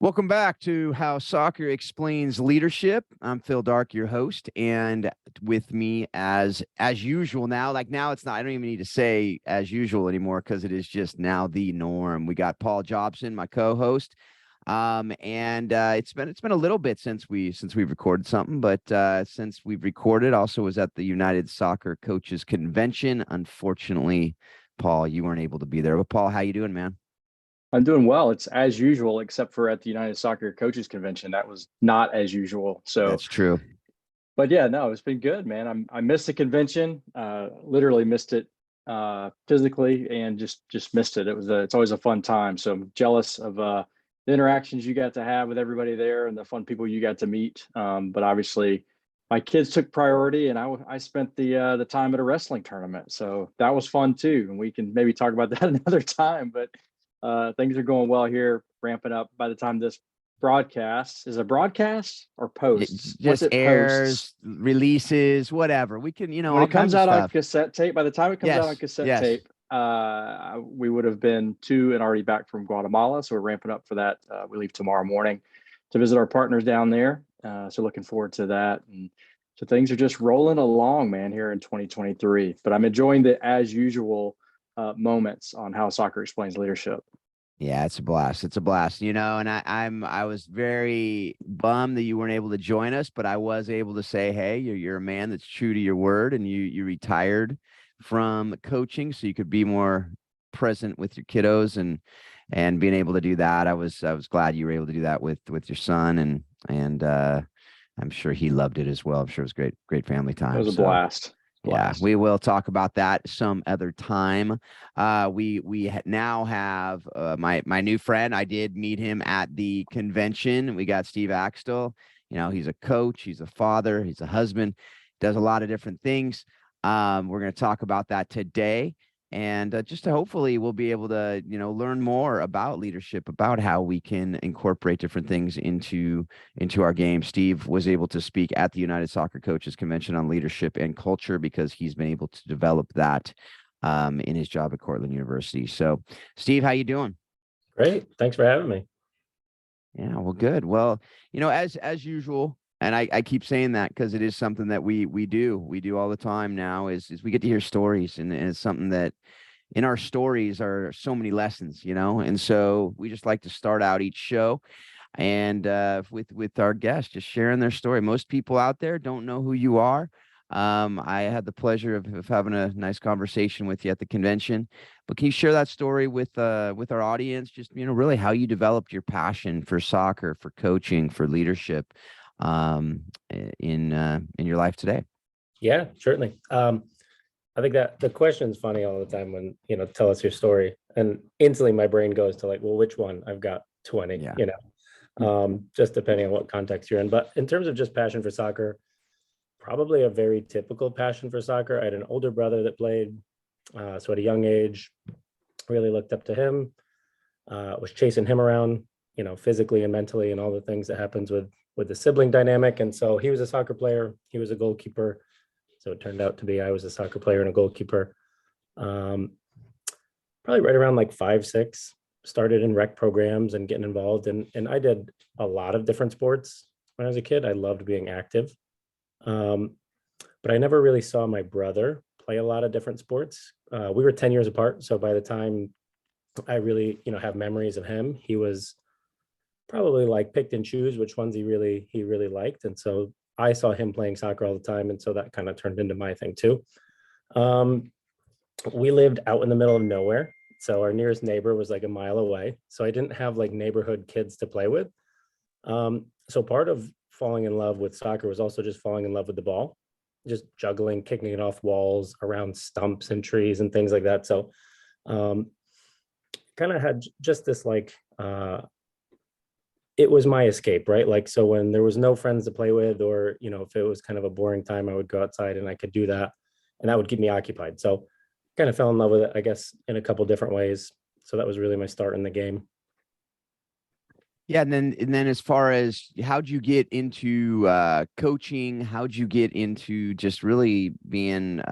Welcome back to How Soccer Explains Leadership. I'm Phil Dark, your host, and with me as usual now, like now it's not, I don't even need to say as usual anymore because it is just now the norm. We got Paul Jobson, my co-host. And it's been a little bit since we've recorded something, but since we've recorded, also was at the United Soccer Coaches Convention. Unfortunately, Paul, you weren't able to be there. But Paul, how you doing, man? I'm doing well. It's as usual, except for at the United Soccer Coaches Convention. That was not as usual. So, That's true. but yeah, no, it's been good, man. I missed the convention. Literally missed it physically, and just missed it. It's always a fun time. So I'm jealous of the interactions you got to have with everybody there and the fun people you got to meet. But obviously, my kids took priority, and I spent the time at a wrestling tournament. So that was fun too, and we can maybe talk about that another time. But things are going well here, ramping up. By the time this broadcast is a broadcast or posts, once Just it posts, airs, releases, whatever. We can, when all it comes kinds of out on stuff. cassette tape, by the time it comes out on Yes, cassette yes. tape, we would have been to and already back from Guatemala. So we're ramping up for that. We leave tomorrow morning to visit our partners down there. So looking forward to that. And so things are just rolling along, man, here in 2023. But I'm enjoying the as usual moments on How Soccer Explains Leadership. Yeah, it's a blast. It's a blast, and I was very bummed that you weren't able to join us, but I was able to say, hey, you're a man that's true to your word, and you retired from coaching so you could be more present with your kiddos and being able to do that. I was glad you were able to do that with your son, and I'm sure he loved it as well. I'm sure it was great family time. It was a So blast. yeah, we will talk about that some other time. We now have my new friend. I did meet him at the convention. We got Steve Axtell. He's a coach, he's a father, he's a husband, does a lot of different things. We're going to talk about that today. And just to hopefully we'll be able to, learn more about leadership, about how we can incorporate different things into our game. Steve was able to speak at the United Soccer Coaches Convention on leadership and culture because he's been able to develop that in his job at Cortland University. So, Steve, how you doing? Great. Thanks for having me. Yeah, well, good. Well, as usual, and I keep saying that because it is something that we do all the time now is we get to hear stories, and it's something that in our stories are so many lessons, and so we just like to start out each show and with our guests just sharing their story. Most people out there don't know who you are. I had the pleasure of having a nice conversation with you at the convention, but can you share that story with our audience? Just really how you developed your passion for soccer, for coaching, for leadership, in your life today. Yeah, certainly. I think that the question is funny all the time when, tell us your story, and instantly my brain goes to like, well, which one? I've got 20, just depending on what context you're in. But in terms of just passion for soccer, probably a very typical passion for soccer. I had an older brother that played, so at a young age, really looked up to him, was chasing him around, physically and mentally, and all the things that happens with the sibling dynamic. And so he was a soccer player, he was a goalkeeper. So it turned out to be I was a soccer player and a goalkeeper. Probably right around like 5, 6, started in rec programs and getting involved. And I did a lot of different sports when I was a kid. I loved being active. But I never really saw my brother play a lot of different sports. We were 10 years apart. So by the time I really, have memories of him, he was probably like picked and choose which ones he really liked. And so I saw him playing soccer all the time. And so that kind of turned into my thing too. We lived out in the middle of nowhere. So our nearest neighbor was like a mile away. So I didn't have like neighborhood kids to play with. So part of falling in love with soccer was also just falling in love with the ball, just juggling, kicking it off walls, around stumps and trees and things like that. So kind of had just this like, it was my escape, right? Like, so when there was no friends to play with, or, if it was kind of a boring time, I would go outside and I could do that, and that would keep me occupied. So kind of fell in love with it, I guess, in a couple different ways. So that was really my start in the game. Yeah, and then as far as how'd you get into coaching, how'd you get into just really being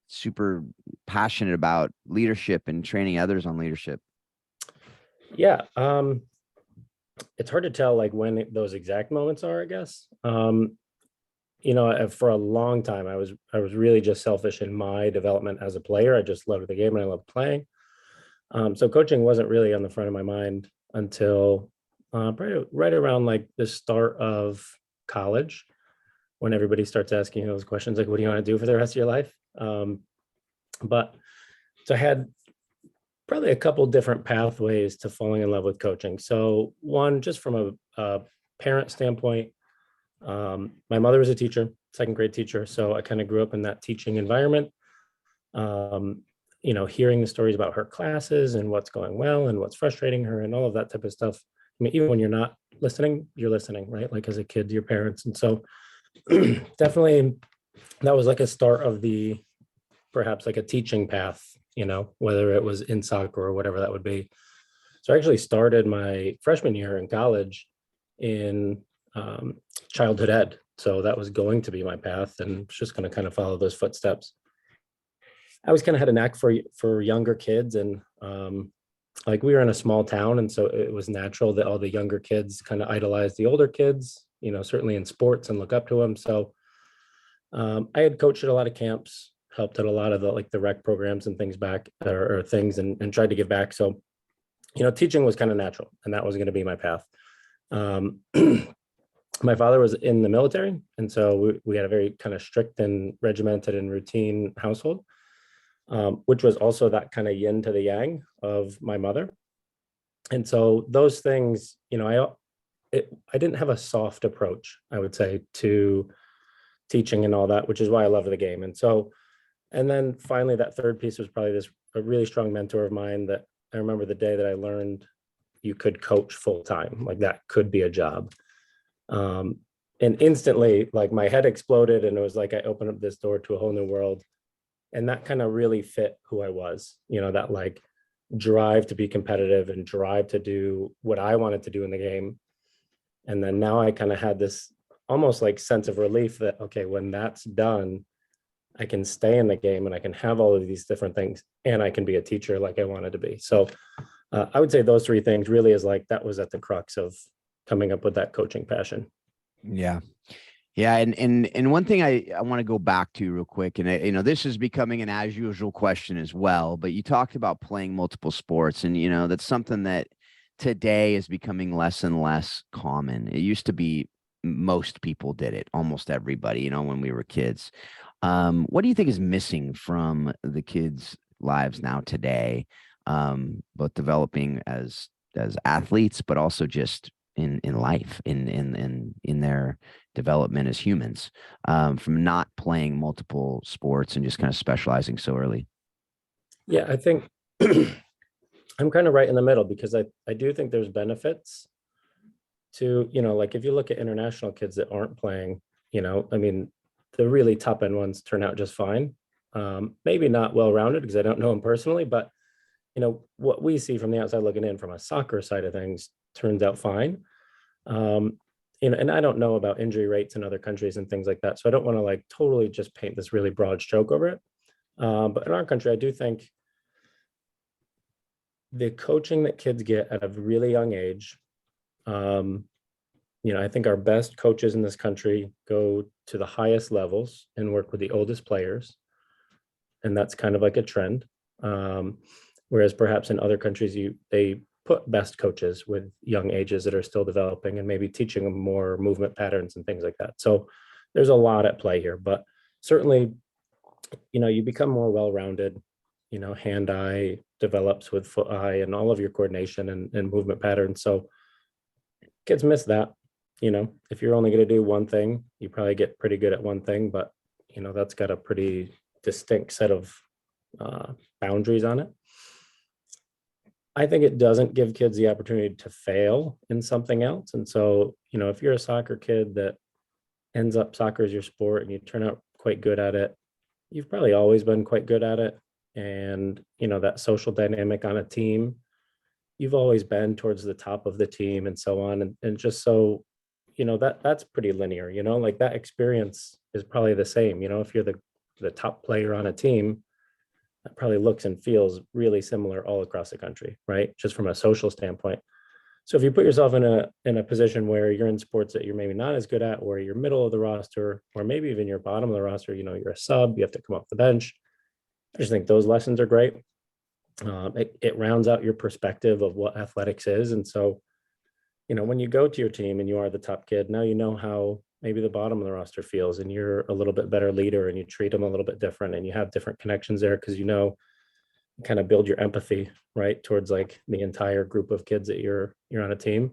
super passionate about leadership and training others on leadership? Yeah. it's hard to tell like when those exact moments are, I guess. For a long time, I was really just selfish in my development as a player. I just loved the game and I loved playing. So coaching wasn't really on the front of my mind until probably right around like the start of college, when everybody starts asking those questions like, what do you want to do for the rest of your life? But so I had probably a couple different pathways to falling in love with coaching. So one, just from a parent standpoint, my mother was a teacher, second grade teacher. So I kind of grew up in that teaching environment, hearing the stories about her classes and what's going well and what's frustrating her and all of that type of stuff. I mean, even when you're not listening, you're listening, right? Like as a kid to your parents. And so definitely that was like a start of perhaps like a teaching path, whether it was in soccer or whatever that would be. So I actually started my freshman year in college in childhood ed. So that was going to be my path and just going to kind of follow those footsteps. I always kind of had a knack for younger kids, and like we were in a small town, and so it was natural that all the younger kids kind of idolize the older kids, certainly in sports, and look up to them. So I had coached at a lot of camps, helped at a lot of the rec programs and things or things, and tried to give back. So, teaching was kind of natural, and that was going to be my path. My father was in the military, and so we had a very kind of strict and regimented and routine household, which was also that kind of yin to the yang of my mother. And so those things, I didn't have a soft approach, I would say, to teaching and all that, which is why I love the game. And then finally, that third piece was probably a really strong mentor of mine that I remember the day that I learned you could coach full time, like that could be a job. And instantly, like my head exploded, and it was like I opened up this door to a whole new world. And that kind of really fit who I was, that like drive to be competitive and drive to do what I wanted to do in the game. And then now I kind of had this almost like sense of relief that, okay, when that's done, I can stay in the game and I can have all of these different things and I can be a teacher like I wanted to be. So I would say those three things really is like, that was at the crux of coming up with that coaching passion. Yeah. Yeah. And one thing I want to go back to real quick, and this is becoming an as usual question as well, but you talked about playing multiple sports, and that's something that today is becoming less and less common. It used to be most people did it, almost everybody, when we were kids. What do you think is missing from the kids' lives now today, both developing as athletes, but also just in life, in their development as humans, from not playing multiple sports and just kind of specializing so early? Yeah, I think I'm kind of right in the middle, because I do think there's benefits to, like if you look at international kids that aren't playing, I mean, the really top end ones turn out just fine. Maybe not well-rounded because I don't know them personally, but what we see from the outside looking in from a soccer side of things turns out fine. And I don't know about injury rates in other countries and things like that. So I don't want to like totally just paint this really broad stroke over it. But in our country, I do think the coaching that kids get at a really young age, I think our best coaches in this country go to the highest levels and work with the oldest players. And that's kind of like a trend. Whereas perhaps in other countries, they put best coaches with young ages that are still developing and maybe teaching them more movement patterns and things like that. So there's a lot at play here, but certainly, you become more well-rounded, hand-eye develops with foot-eye and all of your coordination and movement patterns. So kids miss that. If you're only going to do one thing, you probably get pretty good at one thing, but that's got a pretty distinct set of boundaries on it. I think it doesn't give kids the opportunity to fail in something else. And so, if you're a soccer kid that ends up soccer is your sport and you turn out quite good at it, you've probably always been quite good at it. And, that social dynamic on a team, you've always been towards the top of the team and so on. And just so, that's pretty linear, like that experience is probably the same. If you're the top player on a team, that probably looks and feels really similar all across the country, right? Just from a social standpoint. So if you put yourself in a position where you're in sports that you're maybe not as good at, or you're middle of the roster, or maybe even you're bottom of the roster, you know, you're a sub, you have to come off the bench. I just think those lessons are great. It rounds out your perspective of what athletics is. And so, you know, when you go to your team and you are the top kid, now you know how maybe the bottom of the roster feels, and you're a little bit better leader, and you treat them a little bit different, and you have different connections there because, you know, kind of build your empathy, right, towards like the entire group of kids that you're on a team.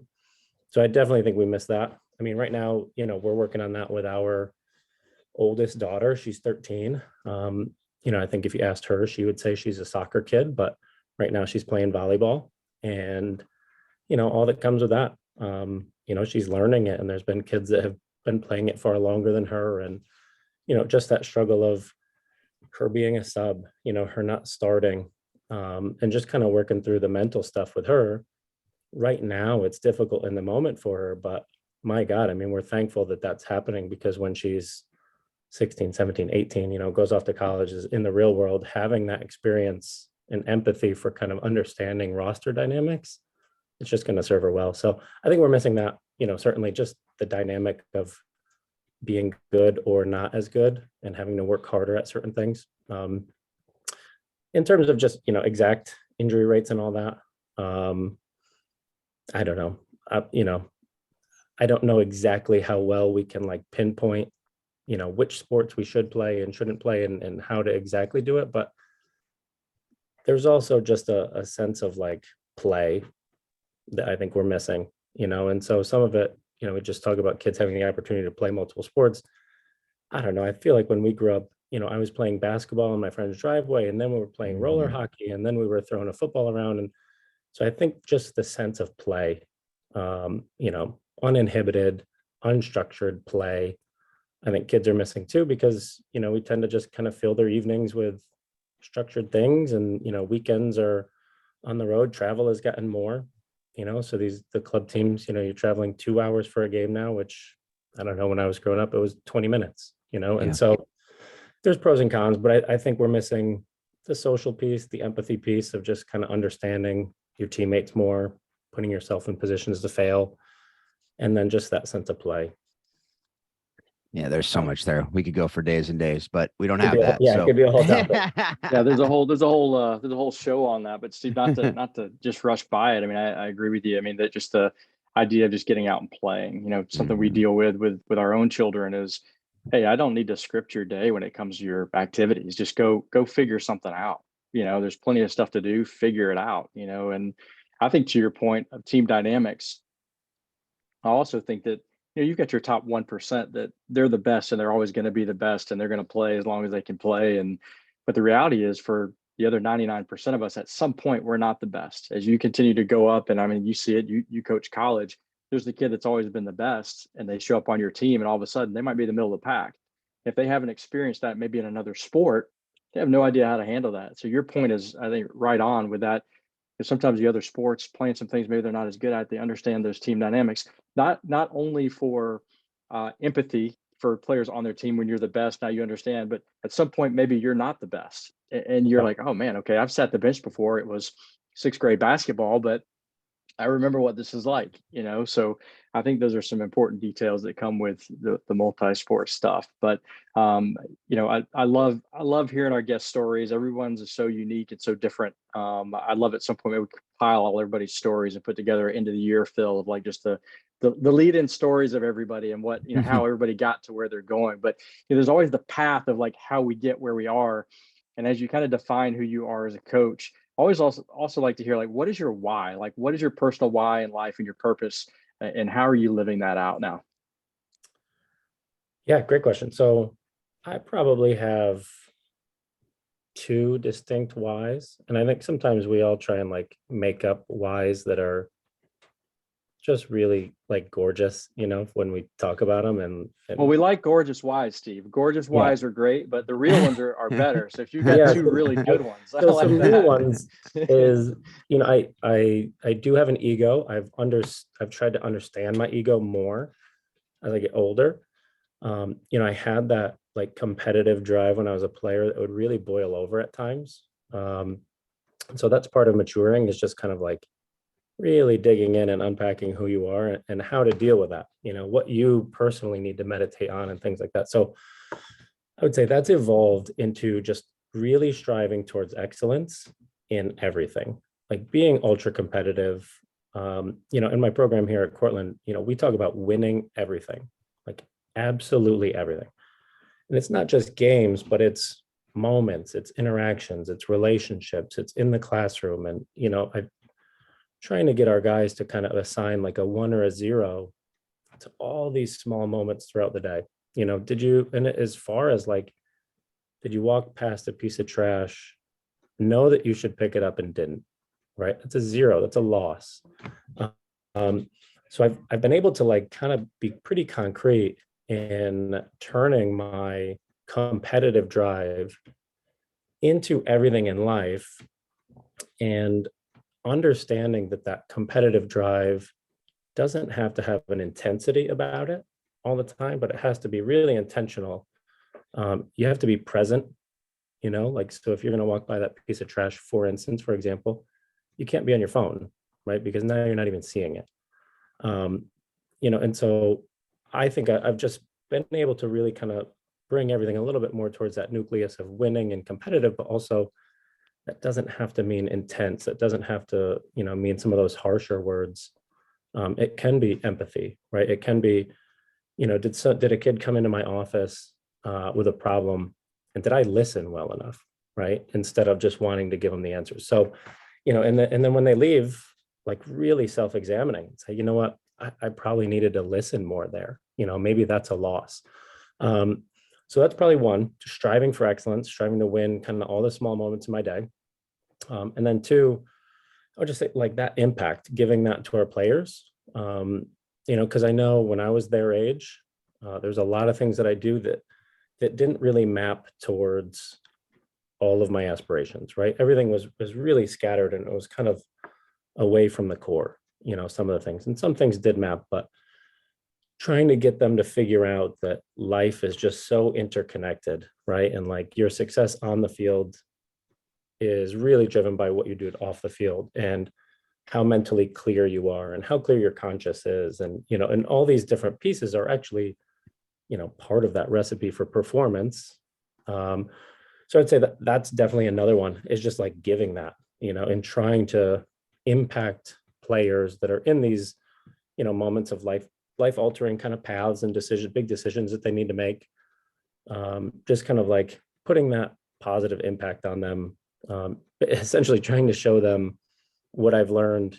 So I definitely think we miss that. I mean, right now, you know, we're working on that with our oldest daughter. She's 13. You know, I think if you asked her, she would say she's a soccer kid, but right now she's playing volleyball, and, you know, all that comes with that. You know, she's learning it, and there's been kids that have been playing it far longer than her. And, you know, just that struggle of her being a sub, you know, her not starting, and just kind of working through the mental stuff with her. Right now, it's difficult in the moment for her, but my God, I mean, we're thankful that that's happening, because when she's 16, 17, 18, you know, goes off to college, is in the real world, having that experience and empathy for kind of understanding roster dynamics, it's just going to serve her well. So I think we're missing that, you know, certainly just the dynamic of being good or not as good and having to work harder at certain things. In terms of just, you know, exact injury rates and all that, I don't know. You know, I don't know exactly how well we can like pinpoint, you know, which sports we should play and shouldn't play, and how to exactly do it. But there's also just a sense of like play that I think we're missing, you know. And so some of it, you know, we just talk about kids having the opportunity to play multiple sports. I don't know. I feel like when we grew up, you know, I was playing basketball in my friend's driveway, and then we were playing roller hockey, and then we were throwing a football around. And so I think just the sense of play, you know, uninhibited, unstructured play, I think kids are missing too, because, you know, we tend to just kind of fill their evenings with structured things, and, you know, weekends are on the road. Travel has gotten more, you know, so the club teams, you know, you're traveling 2 hours for a game now, which I don't know, when I was growing up, it was 20 minutes, you know. And so there's pros and cons, but I think we're missing the social piece, the empathy piece of just kind of understanding your teammates more, putting yourself in positions to fail, and then just that sense of play. Yeah, there's so much there. We could go for days and days, but we don't Could have be a- that. yeah, So it could be a whole topic. Yeah, there's a whole show on that. But Steve, not to just rush by it. I mean, I agree with you. I mean, that just the idea of just getting out and playing, you know, something we deal with our own children is, hey, I don't need to script your day when it comes to your activities. Just go figure something out. You know, there's plenty of stuff to do, figure it out, you know. And I think to your point of team dynamics, I also think that, you know, you've got your top 1% that they're the best, and they're always going to be the best, and they're going to play as long as they can play. And but the reality is, for the other 99% of us, at some point we're not the best. As you continue to go up, and I mean, you see it, you coach college, there's the kid that's always been the best, and they show up on your team, and all of a sudden they might be the middle of the pack. If they haven't experienced that maybe in another sport, they have no idea how to handle that. So your point is, I think, right on with that. Sometimes the other sports playing some things maybe they're not as good at, they understand those team dynamics, not only for empathy for players on their team. When you're the best, now you understand, but at some point maybe you're not the best, and you're like, oh man, okay, I've sat the bench before. It was sixth grade basketball, but I remember what this is like, you know. So I think those are some important details that come with the multi-sport stuff. But you know, I love hearing our guest stories. Everyone's so unique and so different. I'd love at some point maybe we could compile all everybody's stories and put together an end of the year fill of like just the lead-in stories of everybody, and what, you know, how everybody got to where they're going. But you know, there's always the path of like how we get where we are. And as you kind of define who you are as a coach, always also like to hear, like, what is your why? Like, what is your personal why in life and your purpose, and how are you living that out now? Yeah, great question. So I probably have two distinct whys, and I think sometimes we all try and like make up whys that are just really like gorgeous, you know, when we talk about them. And Well, we like gorgeous whys, Steve. Gorgeous yeah, whys are great, but the real ones are better. So if you've got two really good ones, I so like some real that. ones is, you know, I do have an ego. I've tried to understand my ego more as I get older. You know, I had that like competitive drive when I was a player that would really boil over at times. So that's part of maturing, is just kind of like really digging in and unpacking who you are and how to deal with that, what you personally need to meditate on and things like that. So I would say that's evolved into just really striving towards excellence in everything, like being ultra competitive. In my program here at Cortland, we talk about winning everything, like absolutely everything. And it's not just games, but it's moments, it's interactions, it's relationships, it's in the classroom. And, I'm trying to get our guys to kind of assign like a 1 or a 0 to all these small moments throughout the day. And as far as like, did you walk past a piece of trash, know that you should pick it up and didn't, right? That's a 0, that's a loss. So I've been able to like kind of be pretty concrete in turning my competitive drive into everything in life, and understanding that competitive drive doesn't have to have an intensity about it all the time, but it has to be really intentional. You have to be present, like, so if you're going to walk by that piece of trash, for example, you can't be on your phone, right? Because now you're not even seeing it. And so I think I've just been able to really kind of bring everything a little bit more towards that nucleus of winning and competitive, but also that doesn't have to mean intense. It doesn't have to, mean some of those harsher words. It can be empathy, right? It can be, did a kid come into my office with a problem, and did I listen well enough, right? Instead of just wanting to give them the answers. So, and then when they leave, like really self-examining, say, you know what, I probably needed to listen more there. Maybe that's a loss. So that's probably one, just striving for excellence, striving to win kind of all the small moments in my day. And then 2, I would just say like that impact, giving that to our players. Because I know when I was their age, there's a lot of things that I do that didn't really map towards all of my aspirations, right? Everything was really scattered, and it was kind of away from the core, some of the things. And some things did map, but trying to get them to figure out that life is just so interconnected, right? And like your success on the field is really driven by what you do off the field, and how mentally clear you are, and how clear your conscience is. And, and all these different pieces are actually, part of that recipe for performance. So I'd say that that's definitely another one, is just like giving that, and trying to impact players that are in these, moments of life altering kind of paths and big decisions that they need to make. Just kind of like putting that positive impact on them, essentially trying to show them what I've learned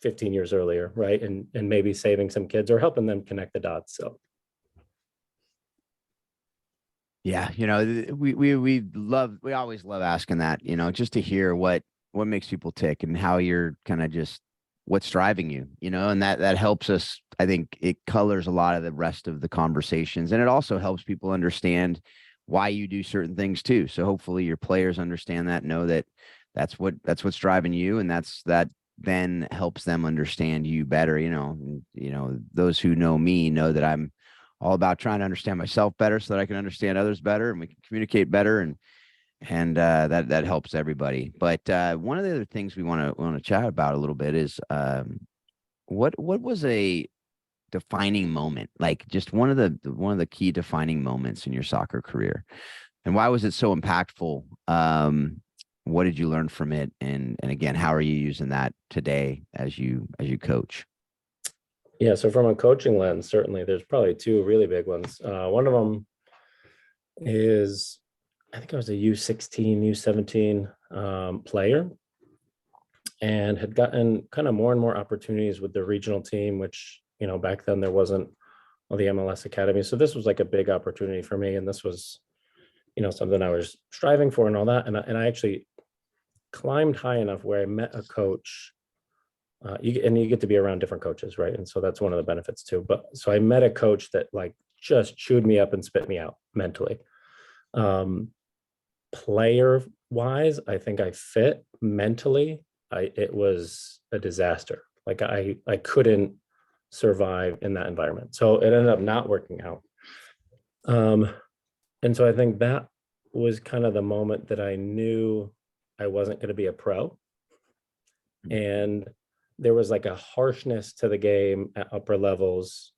15 years earlier, right? And maybe saving some kids or helping them connect the dots. So Yeah, we always love asking that, just to hear what makes people tick and how you're kind of just what's driving you, and that helps us. I think it colors a lot of the rest of the conversations, and it also helps people understand why you do certain things too. So hopefully your players understand that, know that that's what's driving you, and that then helps them understand you better. Those who know me know that I'm all about trying to understand myself better so that I can understand others better, and we can communicate better, and that helps everybody. But one of the other things we want to chat about a little bit is what was a defining moment, like just one of the key defining moments in your soccer career, and why was it so impactful? What did you learn from it, and again, how are you using that today as you coach? Yeah, so from a coaching lens, certainly there's probably 2 really big ones. One of them is, I think I was a U16, U17 player, and had gotten kind of more and more opportunities with the regional team, which, back then there wasn't all the MLS Academy. So this was like a big opportunity for me. And this was, something I was striving for and all that. And I actually climbed high enough where I met a coach. You get to be around different coaches, right? And so that's one of the benefits too. But so I met a coach that like just chewed me up and spit me out mentally. Player wise, I think I fit. Mentally, it was a disaster. Like I couldn't survive in that environment. So it ended up not working out. And so I think that was kind of the moment that I knew I wasn't going to be a pro. And there was like a harshness to the game at upper levels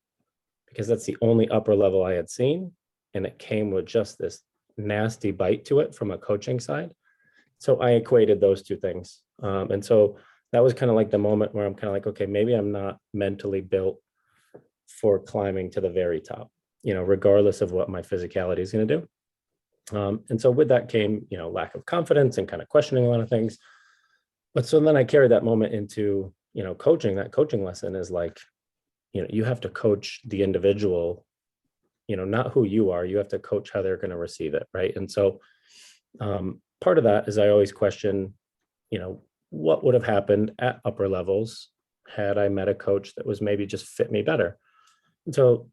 because that's the only upper level I had seen. And it came with just this nasty bite to it from a coaching side. So I equated those two things. And so that was kind of like the moment where I'm kind of like, okay, maybe I'm not mentally built for climbing to the very top, regardless of what my physicality is going to do. And so with that came, lack of confidence and kind of questioning a lot of things. But so then I carried that moment into, coaching. That coaching lesson is like, you have to coach the individual, not who you are. You have to coach how they're going to receive it. Right. And so part of that is I always question, what would have happened at upper levels had I met a coach that was maybe just fit me better. And so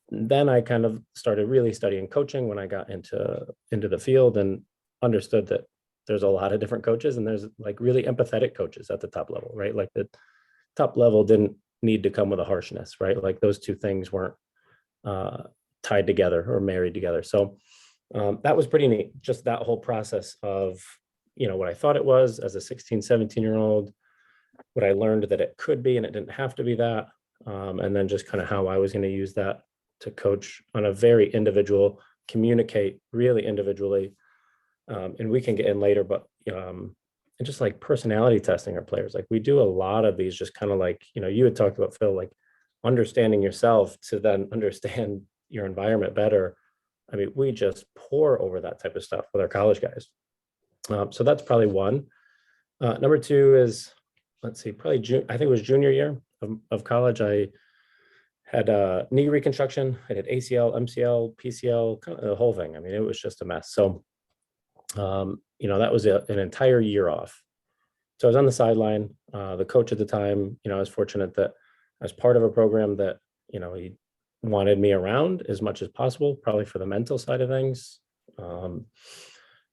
then I kind of started really studying coaching when I got into the field and understood that there's a lot of different coaches and there's like really empathetic coaches at the top level, right? Like the top level didn't need to come with a harshness, right? Like those two things weren't tied together or married together. So that was pretty neat. Just that whole process of, what I thought it was as a 16, 17-year-old, what I learned that it could be, and it didn't have to be that. And then just kind of how I was going to use that to coach on a very individual, communicate really individually. And we can get in later, but and just like personality testing our players, like we do a lot of these just kind of like, you had talked about, Phil, like understanding yourself to then understand your environment better. I mean, we just pour over that type of stuff with our college guys. So that's probably one. Number two is, let's see, probably I think it was junior year of college. I had knee reconstruction. I did ACL, MCL, PCL, kind of the whole thing. I mean, it was just a mess. So, that was an entire year off. So I was on the sideline. The coach at the time, I was fortunate that I was part of a program that, he wanted me around as much as possible, probably for the mental side of things.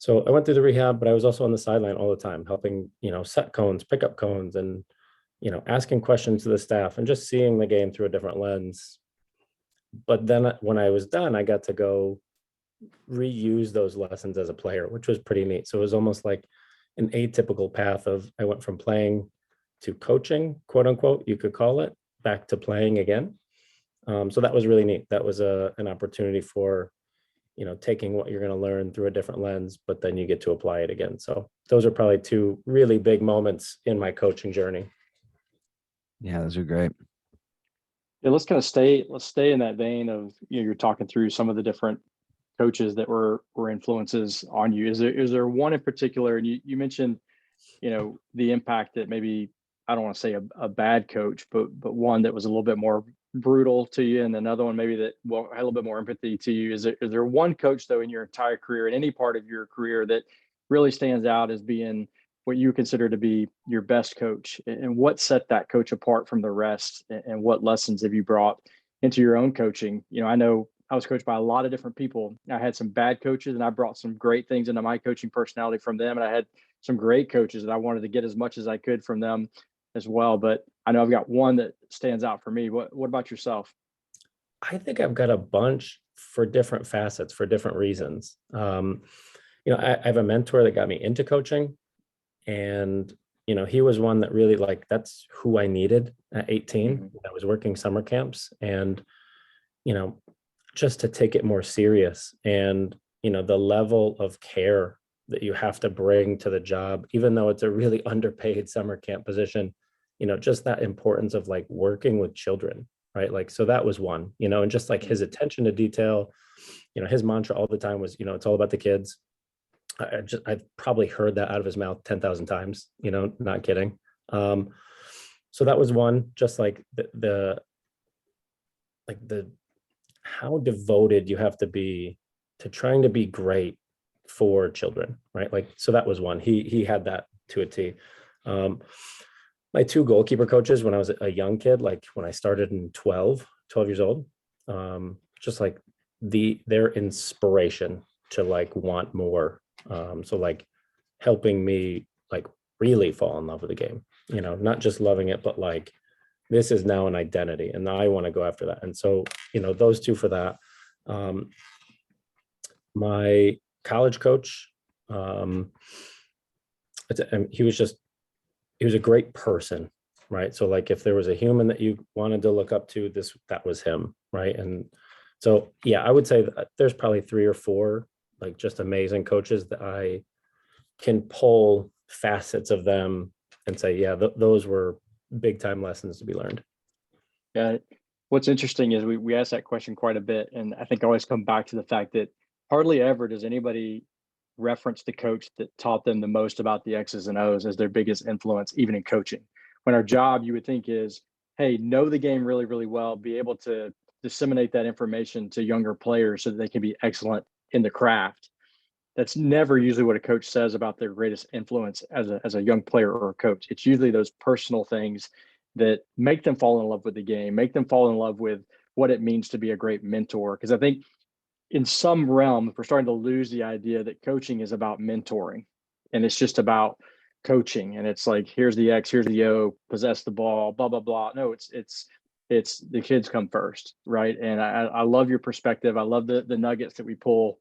So I went through the rehab, but I was also on the sideline all the time, helping, set cones, pick up cones, and, asking questions to the staff and just seeing the game through a different lens. But then when I was done, I got to go reuse those lessons as a player, which was pretty neat. So it was almost like an atypical path of I went from playing to coaching, quote unquote, you could call it, back to playing again. So that was really neat. That was an opportunity for, taking what you're going to learn through a different lens, but then you get to apply it again. So those are probably two really big moments in my coaching journey. Yeah, those are great. Yeah, let's stay in that vein of, you're talking through some of the different coaches that were influences on you. Is there one in particular? And you mentioned, the impact that maybe, I don't want to say a bad coach, but one that was a little bit more brutal to you, and another one maybe that had a little bit more empathy to you. Is there one coach though in your entire career, in any part of your career, that really stands out as being what you consider to be your best coach, and what set that coach apart from the rest, and what lessons have you brought into your own coaching? I know I was coached by a lot of different people. I had some bad coaches and I brought some great things into my coaching personality from them. And I had some great coaches that I wanted to get as much as I could from them as well. But I know I've got one that stands out for me. What about yourself? I think I've got a bunch for different facets, for different reasons. I have a mentor that got me into coaching, and, he was one that really, like, that's who I needed at 18. Mm-hmm. I was working summer camps, and, just to take it more serious, and, the level of care that you have to bring to the job, even though it's a really underpaid summer camp position, just that importance of like working with children, right? Like, so that was one, and just like his attention to detail, his mantra all the time was, it's all about the kids. I've probably heard that out of his mouth 10,000 times, not kidding. So that was one, just like the how devoted you have to be to trying to be great for children, right? Like, so that was one. He had that to a T. My two goalkeeper coaches when I was a young kid, like when I started in 12 years old, just like their inspiration to like want more. So like helping me like really fall in love with the game, not just loving it, but like, this is now an identity and I want to go after that. And so, those two for that. My college coach, he was a great person. right? So like if there was a human that you wanted to look up to, that was him, right? And so, yeah, I would say that there's probably 3 or 4 like just amazing coaches that I can pull facets of them and say, yeah, those were big time lessons to be learned. Yeah. What's interesting is we ask that question quite a bit. And I think I always come back to the fact that hardly ever does anybody reference the coach that taught them the most about the X's and O's as their biggest influence, even in coaching. When our job, you would think, is, hey, know the game really, really well, be able to disseminate that information to younger players so that they can be excellent in the craft. That's never usually what a coach says about their greatest influence as a young player or a coach. It's usually those personal things that make them fall in love with the game, make them fall in love with what it means to be a great mentor. Because I think in some realm, we're starting to lose the idea that coaching is about mentoring and it's just about coaching. And it's like, here's the X, here's the O, possess the ball, blah, blah, blah. No, it's the kids come first, right? And I love your perspective. I love the nuggets that we pull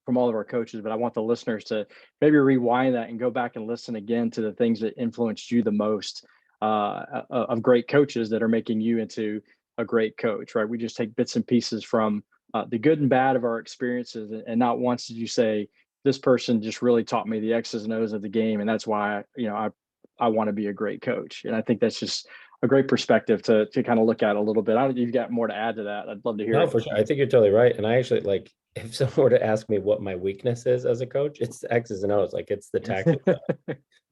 from all of our coaches, but I want the listeners to maybe rewind that and go back and listen again to the things that influenced you the most of great coaches that are making you into a great coach, right? We just take bits and pieces from the good and bad of our experiences, and not once did you say, this person just really taught me the X's and O's of the game, and that's why I want to be a great coach. And I think that's just a great perspective to kind of look at a little bit. I don't know if you've got more to add to that. I'd love to hear No, it. for sure. I think you're totally right. And I actually like, if someone were to ask me what my weakness is as a coach, it's the X's and O's. Like it's the tactics.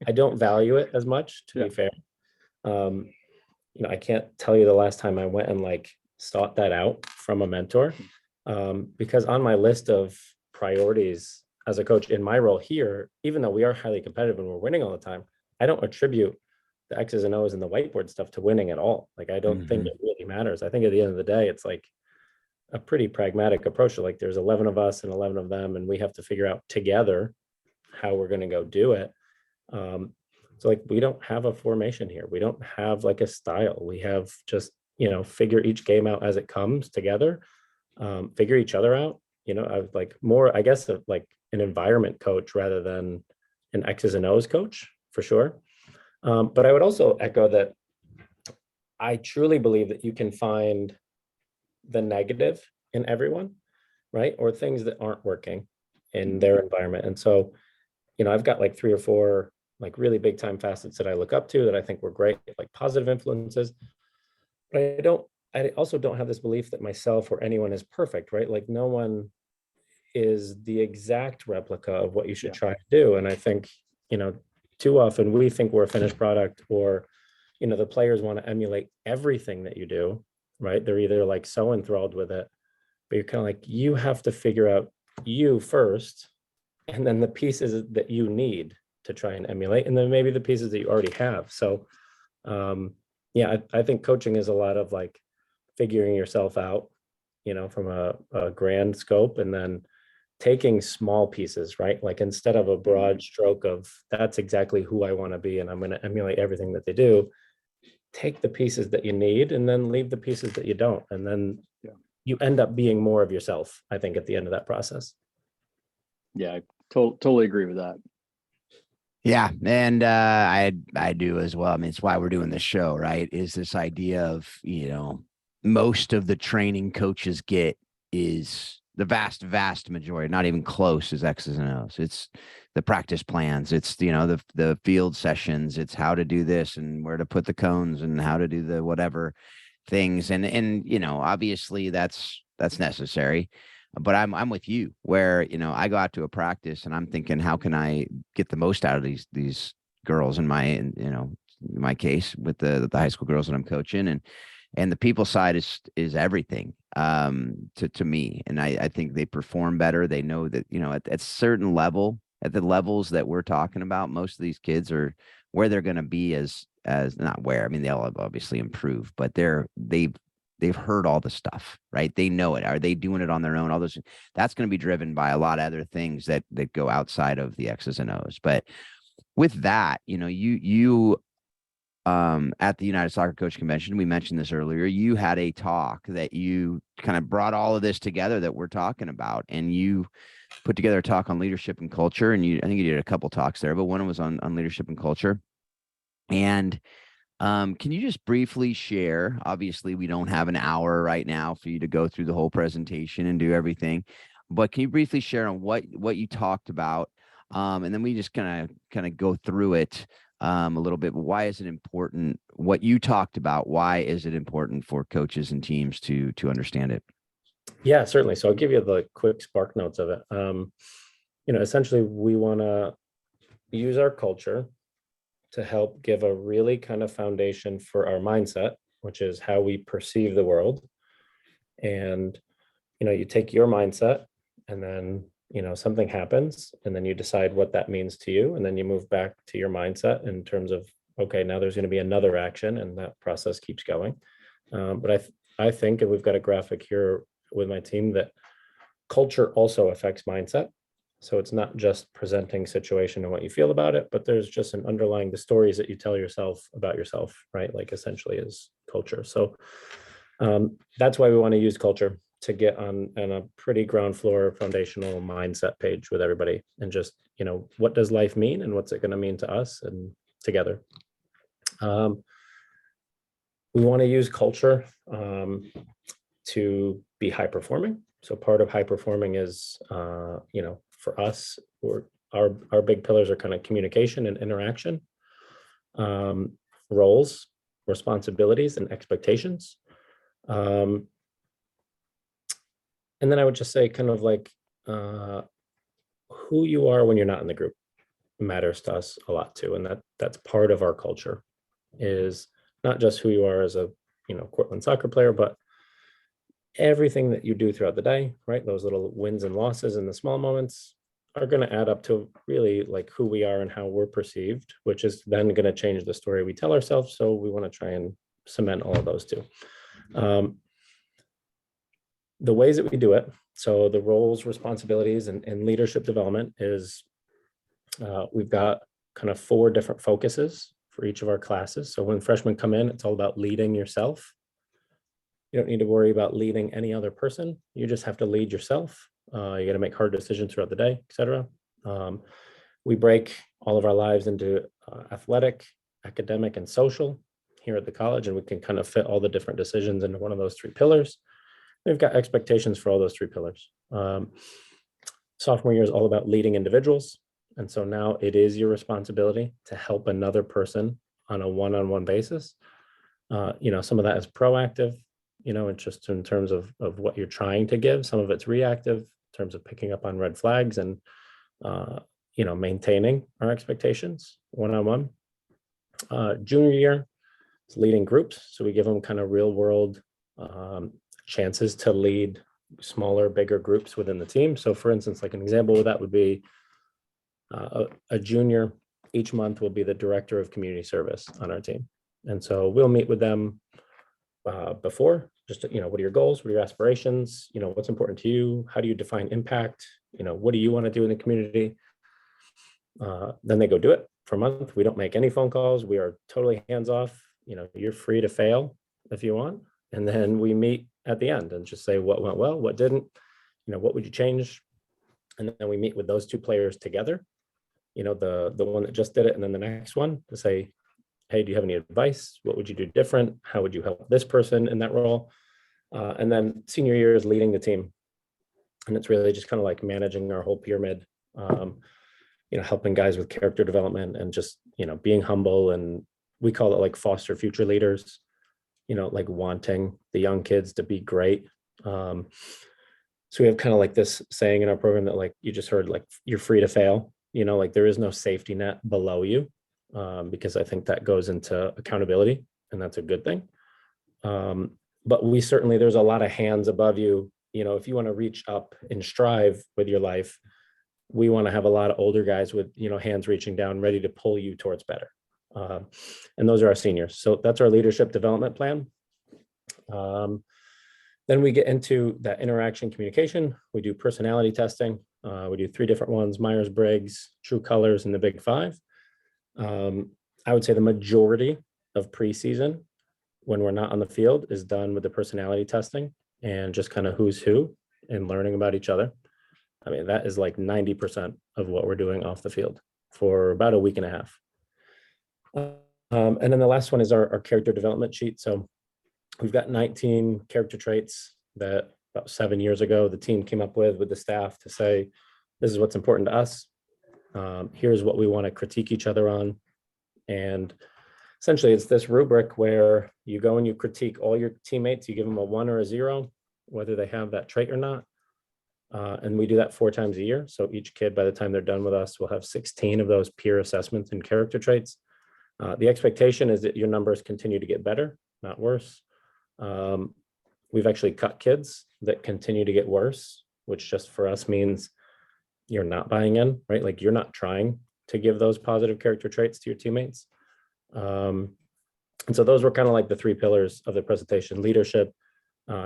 I don't value it as much, to be fair. I can't tell you the last time I went and like sought that out from a mentor, because on my list of priorities as a coach in my role here, even though we are highly competitive and we're winning all the time, I don't attribute the X's and O's and the whiteboard stuff to winning at all. Like, I don't think it really matters. I think at the end of the day, it's like a pretty pragmatic approach to like, there's 11 of us and 11 of them, and we have to figure out together how we're going to go do it. So like, we don't have a formation here. We don't have like a style. We have just, figure each game out as it comes together, figure each other out. I was like more, I guess, of like an environment coach rather than an X's and O's coach, for sure. But I would also echo that I truly believe that you can find the negative in everyone, right? Or things that aren't working in their environment. And so, I've got like 3 or 4 like really big time facets that I look up to that I think were great, like positive influences. But I also don't have this belief that myself or anyone is perfect, right? Like no one is the exact replica of what you should try to do. And I think, too often we think we're a finished product, or, the players want to emulate everything that you do, right? They're either like so enthralled with it, but you're kind of like, you have to figure out you first, and then the pieces that you need to try and emulate, and then maybe the pieces that you already have. So, I think coaching is a lot of like figuring yourself out, from a grand scope, and then taking small pieces, right? Like instead of a broad stroke of that's exactly who I want to be and I'm going to emulate everything that they do, take the pieces that you need and then leave the pieces that you don't. And then you end up being more of yourself, I think, at the end of that process. Yeah, I totally agree with that. Yeah. And I do as well. I mean, it's why we're doing this show, right? Is this idea of, most of the training coaches get is the vast majority, not even close, is X's and O's. It's the practice plans. It's, the field sessions. It's how to do this and where to put the cones and how to do the whatever things. And obviously that's necessary. But I'm with you where, I go out to a practice and I'm thinking, how can I get the most out of these girls in my case with the high school girls that I'm coaching, and the people side is everything to me. And I think they perform better. They know that, at certain level, at the levels that we're talking about, most of these kids are where they're going to be as not where, I mean, they'll obviously improve, but they've heard all the stuff, right? They know it. Are they doing it on their own? All those, that's going to be driven by a lot of other things that go outside of the X's and O's. But with that, you at the United Soccer Coach Convention, we mentioned this earlier, you had a talk that you kind of brought all of this together that we're talking about, and you put together a talk on leadership and culture. And I think you did a couple talks there, but one was on leadership and culture. And Can you just briefly share? Obviously, we don't have an hour right now for you to go through the whole presentation and do everything, but can you briefly share on what you talked about? And then we just kind of go through it a little bit. Why is it important? What you talked about? Why is it important for coaches and teams to understand it? Yeah, certainly. So I'll give you the quick spark notes of it. Essentially, we want to use our culture to help give a really kind of foundation for our mindset, which is how we perceive the world. And, you take your mindset and then, something happens and then you decide what that means to you. And then you move back to your mindset in terms of, okay, now there's going to be another action, and that process keeps going. But I think, and we've got a graphic here with my team, that culture also affects mindset. So it's not just presenting situation and what you feel about it, but there's just an underlying, the stories that you tell yourself about yourself, right? Like essentially is culture. So that's why we want to use culture to get on a pretty ground floor foundational mindset page with everybody, and just, what does life mean and what's it going to mean to us and together. We want to use culture to be high performing. So part of high performing is, for us, our big pillars are kind of communication and interaction, roles, responsibilities, and expectations. And then I would just say kind of like who you are when you're not in the group matters to us a lot too. And that's part of our culture, is not just who you are as a, Cortland soccer player, but everything that you do throughout the day, right? Those little wins and losses and the small moments are going to add up to really like who we are and how we're perceived, which is then going to change the story we tell ourselves. So we want to try and cement all of those too. The ways that we do it, so the roles, responsibilities, and leadership development is, we've got kind of 4 different focuses for each of our classes. So when freshmen come in, it's all about leading yourself. You don't need to worry about leading any other person. You just have to lead yourself. You got to make hard decisions throughout the day, etc. We break all of our lives into athletic, academic, and social here at the college, and we can kind of fit all the different decisions into one of those 3 pillars. We've got expectations for all those 3 pillars. Sophomore year is all about leading individuals. And so now it is your responsibility to help another person on a one-on-one basis. Some of that is proactive, it's just in terms of what you're trying to give. Some of it's reactive in terms of picking up on red flags and, maintaining our expectations one-on-one. Junior year is leading groups. So we give them kind of real world chances to lead smaller, bigger groups within the team. So for instance, like an example of that would be a junior each month will be the director of community service on our team. And so we'll meet with them before, just, what are your goals? What are your aspirations? What's important to you? How do you define impact? What do you want to do in the community? Then they go do it for a month. We don't make any phone calls. We are totally hands off. You're free to fail if you want. And then we meet at the end and just say what went well, what didn't, what would you change? And then we meet with those 2 players together, the one that just did it, and then the next one to say, hey, do you have any advice? What would you do different? How would you help this person in that role? And then senior year is leading the team. And it's really just kind of like managing our whole pyramid, helping guys with character development and just, being humble. And we call it like foster future leaders, like wanting the young kids to be great. So we have kind of like this saying in our program that like you just heard, like you're free to fail, like there is no safety net below you, because I think that goes into accountability, and that's a good thing. But we certainly, there's a lot of hands above you. If you want to reach up and strive with your life, we want to have a lot of older guys with, hands reaching down, ready to pull you towards better. And those are our seniors. So that's our leadership development plan. Then we get into that interaction communication. We do personality testing. We do 3 different ones: Myers-Briggs, True Colors, and the Big 5. I would say the majority of preseason, when we're not on the field, is done with the personality testing and just kind of who's who and learning about each other. I mean, that is like 90% of what we're doing off the field for about a week and a half. And then the last one is our character development sheet. So we've got 19 character traits that about 7 years ago, the team came up with the staff to say, this is what's important to us. Here's what we want to critique each other on. And essentially it's this rubric where you go and you critique all your teammates, you give them a 1 or a 0, whether they have that trait or not. And we do that 4 times a year. So each kid, by the time they're done with us, will have 16 of those peer assessments and character traits. The expectation is that your numbers continue to get better, not worse. We've actually cut kids that continue to get worse, which just for us means you're not buying in, right? Like you're not trying to give those positive character traits to your teammates. And so those were kind of like the 3 pillars of the presentation: leadership,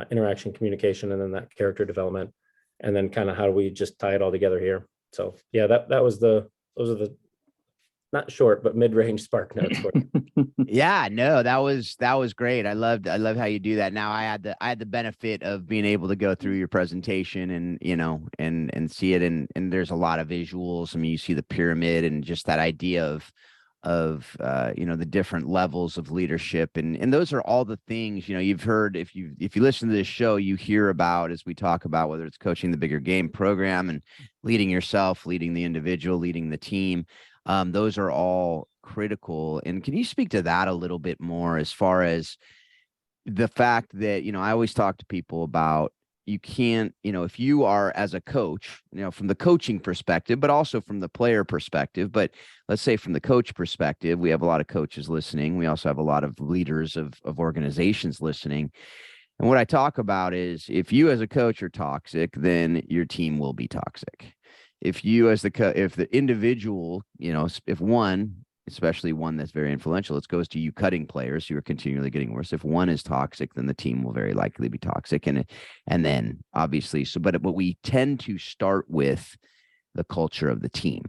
interaction, communication, and then that character development. And then kind of how do we just tie it all together here. So yeah, those are the not short, but mid-range spark notes. Yeah, no, that was great. I love how you do that. Now I had the benefit of being able to go through your presentation and, and see it. And there's a lot of visuals. I mean, you see the pyramid and just that idea of the different levels of leadership. And those are all the things, you've heard, if you listen to this show, you hear about, as we talk about, whether it's coaching the bigger game program and leading yourself, leading the individual, leading the team. Those are all critical. And can you speak to that a little bit more, as far as the fact that, I always talk to people about, you can't, if you are, as a coach, from the coaching perspective, but also from the player perspective, but let's say from the coach perspective, we have a lot of coaches listening. We also have a lot of leaders of organizations listening. And what I talk about is, if you as a coach are toxic, then your team will be toxic. If you as if the individual, if one, especially one that's very influential, it goes to you cutting players who are continually getting worse. If one is toxic, then the team will very likely be toxic. And then obviously, but we tend to start with the culture of the team,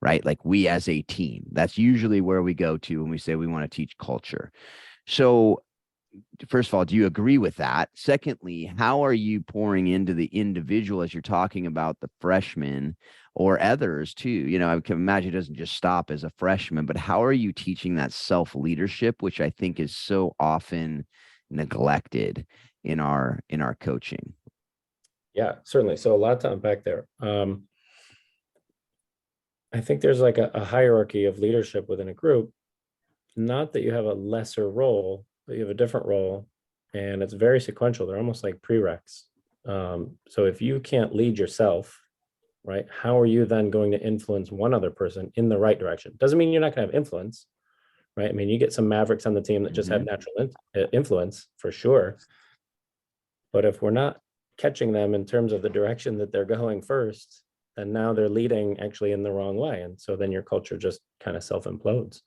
right? Like we as a team, that's usually where we go to when we say we want to teach culture. So first of all, do you agree with that? Secondly, how are you pouring into the individual as you're talking about the freshmen or others too? I can imagine it doesn't just stop as a freshman, but how are you teaching that self-leadership, which I think is so often neglected in our coaching? Yeah, certainly. So a lot to unpack there. I think there's like a hierarchy of leadership within a group. Not that you have a lesser role, but you have a different role, and it's very sequential. They're almost like prereqs. So if you can't lead yourself, right, how are you then going to influence one other person in the right direction? Doesn't mean you're not going to have influence, right? I mean, you get some mavericks on the team that just have natural influence for sure. But if we're not catching them in terms of the direction that they're going first, then now they're leading actually in the wrong way. And so then your culture just kind of self-implodes.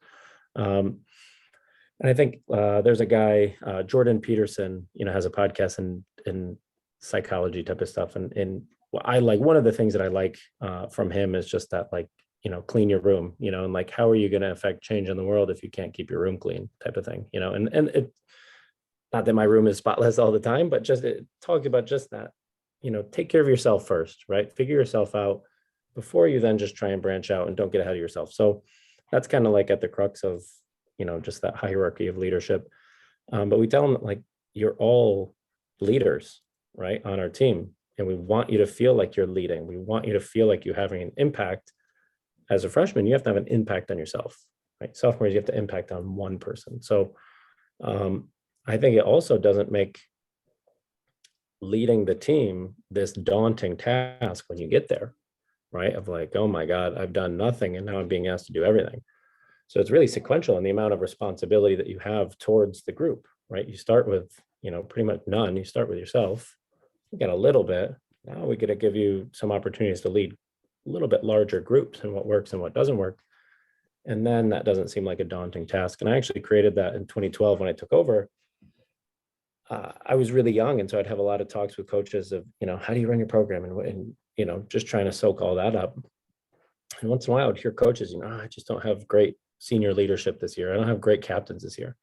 And I think there's a guy, Jordan Peterson, has a podcast in psychology type of stuff. And I like, one of the things that I like from him is just that, like, clean your room, and like, how are you going to affect change in the world if you can't keep your room clean type of thing, and it, not that my room is spotless all the time, but just it talks about just that, take care of yourself first, right? Figure yourself out before you then just try and branch out, and don't get ahead of yourself. So that's kind of like at the crux of, just that hierarchy of leadership. But we tell them that, like, you're all leaders, right, on our team. And we want you to feel like you're leading. We want you to feel like you're having an impact. As a freshman, you have to have an impact on yourself, right? Sophomores, you have to impact on one person. So I think it also doesn't make leading the team this daunting task when you get there, right? Of like, oh my God, I've done nothing and now I'm being asked to do everything. So it's really sequential in the amount of responsibility that you have towards the group, right? You start with, pretty much none. You start with yourself. You get a little bit. Now we get to give you some opportunities to lead a little bit larger groups and what works and what doesn't work. And then that doesn't seem like a daunting task. And I actually created that in 2012 when I took over. I was really young. And so I'd have a lot of talks with coaches of, how do you run your program? And just trying to soak all that up. And once in a while I would hear coaches, I just don't have great senior leadership this year. I don't have great captains this year.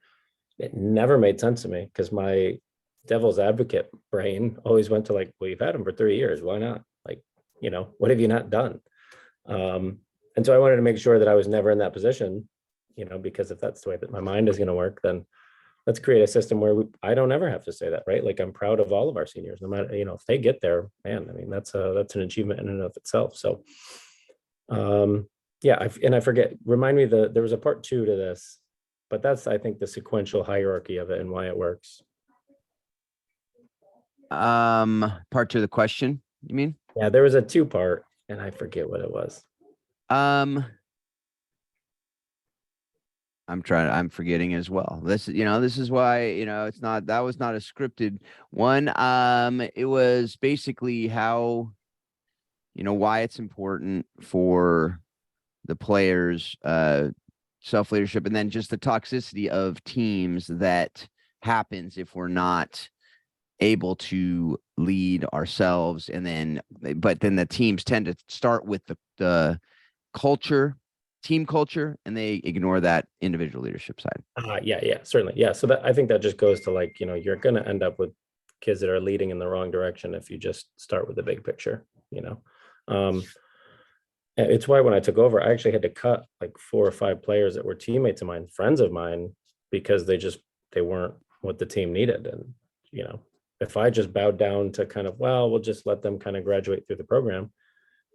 It never made sense to me, because my devil's advocate brain always went to like, well, you've had them for 3 years. Why not? Like, what have you not done? And so I wanted to make sure that I was never in that position, because if that's the way that my mind is going to work, then let's create a system where I don't ever have to say that, right? Like I'm proud of all of our seniors, no matter, if they get there, man, I mean, that's an achievement in and of itself. So, yeah. I forget, remind me there was a part 2 to this, but that's, I think, the sequential hierarchy of it and why it works. Part 2 of the question, you mean? Yeah, there was a 2-part and I forget what it was. I'm forgetting as well. This is why, that was not a scripted one. It was basically how, why it's important for the players, self-leadership, and then just the toxicity of teams that happens if we're not able to lead ourselves. And but then the teams tend to start with the team culture, and they ignore that individual leadership side. Yeah, certainly. Yeah. So I think that just goes to like, you're going to end up with kids that are leading in the wrong direction if you just start with the big picture, It's why when I took over, I actually had to cut like 4 or 5 players that were teammates of mine, friends of mine, because they weren't what the team needed. And, if I just bowed down to kind of, well, we'll just let them kind of graduate through the program,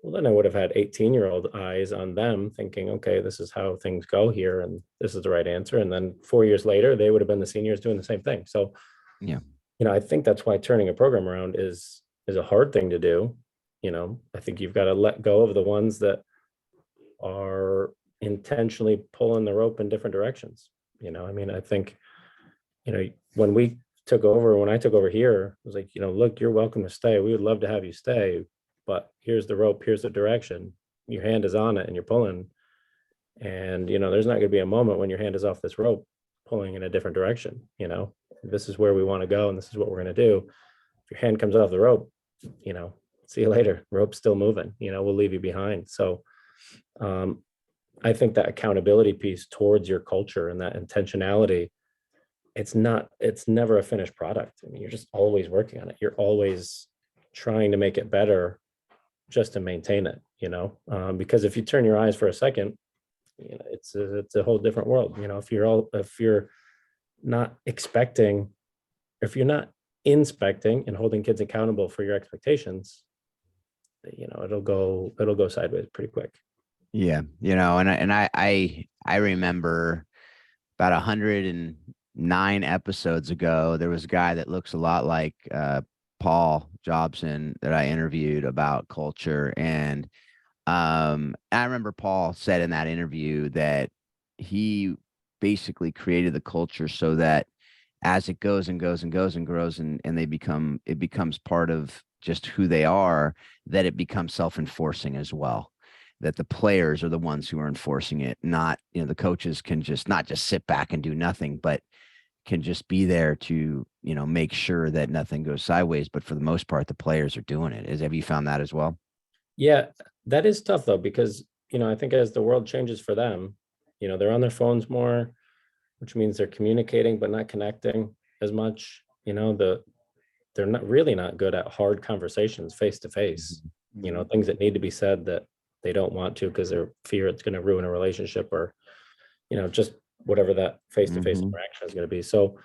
well, then I would have had 18-year-old eyes on them thinking, okay, this is how things go here, and this is the right answer. And then 4 years later, they would have been the seniors doing the same thing. So, yeah, I think that's why turning a program around is a hard thing to do. I think you've got to let go of the ones that are intentionally pulling the rope in different directions. I think, when I took over here, it was like, look, you're welcome to stay. We would love to have you stay, but here's the rope, here's the direction. Your hand is on it and you're pulling. And, there's not going to be a moment when your hand is off this rope pulling in a different direction. This is where we want to go and this is what we're going to do. If your hand comes off the rope, see you later. Rope's still moving, we'll leave you behind. So I think that accountability piece towards your culture and that intentionality, it's never a finished product. I mean, you're just always working on it. You're always trying to make it better just to maintain it, because if you turn your eyes for a second, it's a whole different world. If you're not expecting, if you're not inspecting and holding kids accountable for your expectations, it'll go sideways pretty quick. Yeah. And I remember about 109 episodes ago, there was a guy that looks a lot like, Paul Jobson that I interviewed about culture. And I remember Paul said in that interview that he basically created the culture so that as it goes and goes and goes and grows and it becomes part of just who they are, that it becomes self-enforcing as well. That the players are the ones who are enforcing it, not, the coaches can just not just sit back and do nothing, but can just be there to, make sure that nothing goes sideways. But for the most part, the players are doing it. Have you found that as well? Yeah, that is tough though, because, I think as the world changes for them, they're on their phones more, which means they're communicating, but not connecting as much. They're not good at hard conversations face to face, things that need to be said that they don't want to because they fear it's going to ruin a relationship or, just whatever that face-to-face interaction is going to be. So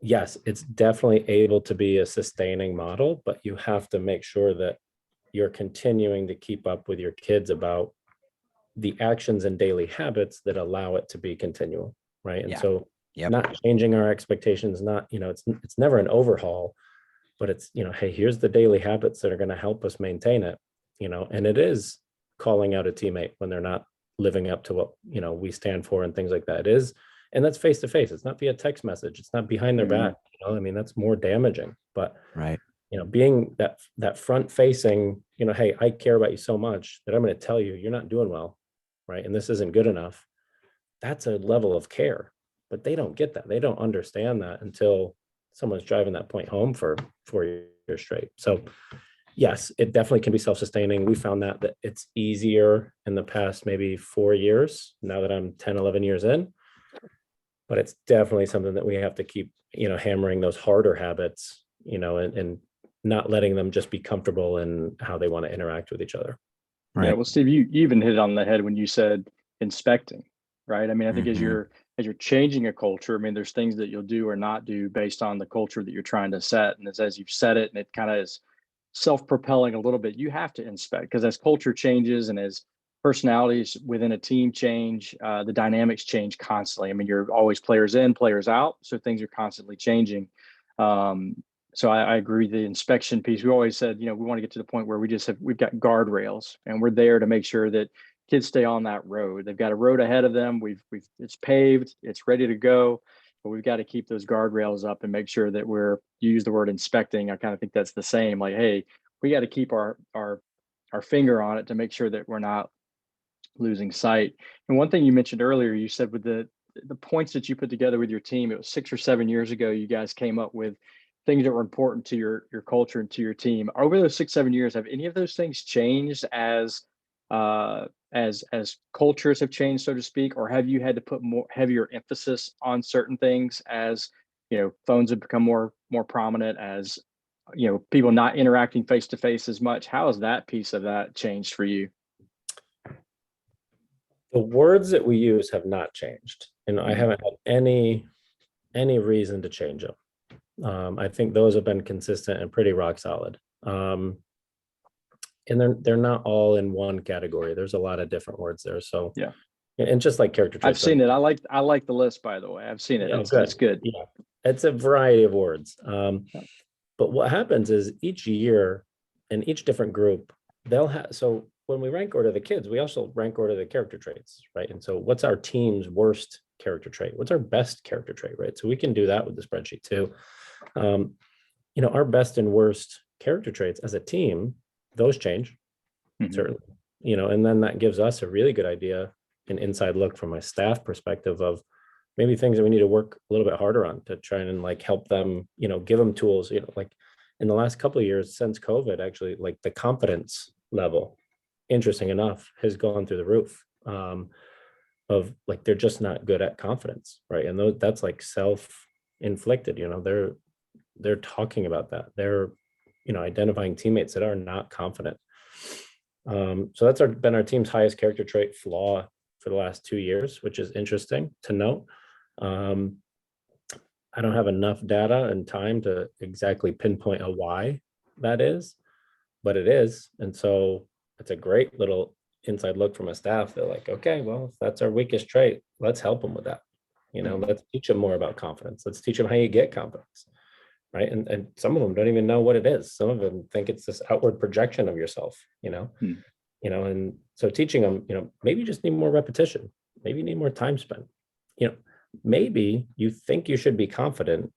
yes, it's definitely able to be a sustaining model, but you have to make sure that you're continuing to keep up with your kids about the actions and daily habits that allow it to be continual, right? And so not changing our expectations, not, it's never an overhaul, but it's, hey, here's the daily habits that are going to help us maintain it, and it is calling out a teammate when they're not living up to what, we stand for and things like that. It is, and that's face to face. It's not via text message. It's not behind their back. That's more damaging, but right. Being that front facing, hey, I care about you so much that I'm going to tell you, you're not doing well. Right. And this isn't good enough. That's a level of care, but they don't get that. They don't understand that until someone's driving that point home for 4 years straight. So yes, it definitely can be self-sustaining. We found that it's easier in the past, maybe 4 years, now that I'm 10, 11 years in, but it's definitely something that we have to keep, hammering those harder habits, and not letting them just be comfortable in how they want to interact with each other. Right. Yeah, well, Steve, you even hit it on the head when you said inspecting, right? I mean, I think as you're changing a culture, I mean, there's things that you'll do or not do based on the culture that you're trying to set. And as you've set it, and it kind of is self-propelling a little bit, you have to inspect, because as culture changes and as personalities within a team change, the dynamics change constantly. I mean, you're always players in, players out, so things are constantly changing. So I agree. The inspection piece, we always said, we want to get to the point where we've got guardrails, and we're there to make sure that kids stay on that road. They've got a road ahead of them. It's paved, it's ready to go, but we've got to keep those guardrails up and make sure that you use the word inspecting. I kind of think that's the same. Like, hey, we got to keep our finger on it to make sure that we're not losing sight. And one thing you mentioned earlier, you said with the points that you put together with your team, it was 6 or 7 years ago, you guys came up with things that were important to your culture and to your team. Over those 6-7 years, have any of those things changed as cultures have changed, so to speak, or have you had to put heavier emphasis on certain things as phones have become more prominent, as people not interacting face to face as much? How has that piece of that changed for you? The words that we use have not changed, and I haven't had any reason to change them. I think those have been consistent and pretty rock solid. And they're not all in one category. There's a lot of different words there. So yeah, and just like character traits, I've seen it. I like the list, by the way. I've seen it. It's good. Yeah, it's a variety of words. But what happens is each year in each different group, they'll have, so when we rank order the kids, we also rank order the character traits, right? And so what's our team's worst character trait? What's our best character trait, right? So we can do that with the spreadsheet too. Our best and worst character traits as a team, those change, certainly, and then that gives us a really good idea, an inside look from a staff perspective of maybe things that we need to work a little bit harder on to try and like help them, give them tools, like in the last couple of years since COVID, actually, like the confidence level, interesting enough, has gone through the roof, of like, they're just not good at confidence, right? And that's like self-inflicted, they're talking about that. They're, identifying teammates that are not confident. So that's been our team's highest character trait flaw for the last 2 years, which is interesting to note. I don't have enough data and time to exactly pinpoint a why that is, but it is. And so it's a great little inside look from a staff. They're like, okay, well, if that's our weakest trait, let's help them with that. Let's teach them more about confidence. Let's teach them how you get confidence, right? And some of them don't even know what it is. Some of them think it's this outward projection of yourself, and so teaching them, maybe you just need more repetition. Maybe you need more time spent. Maybe you think you should be confident,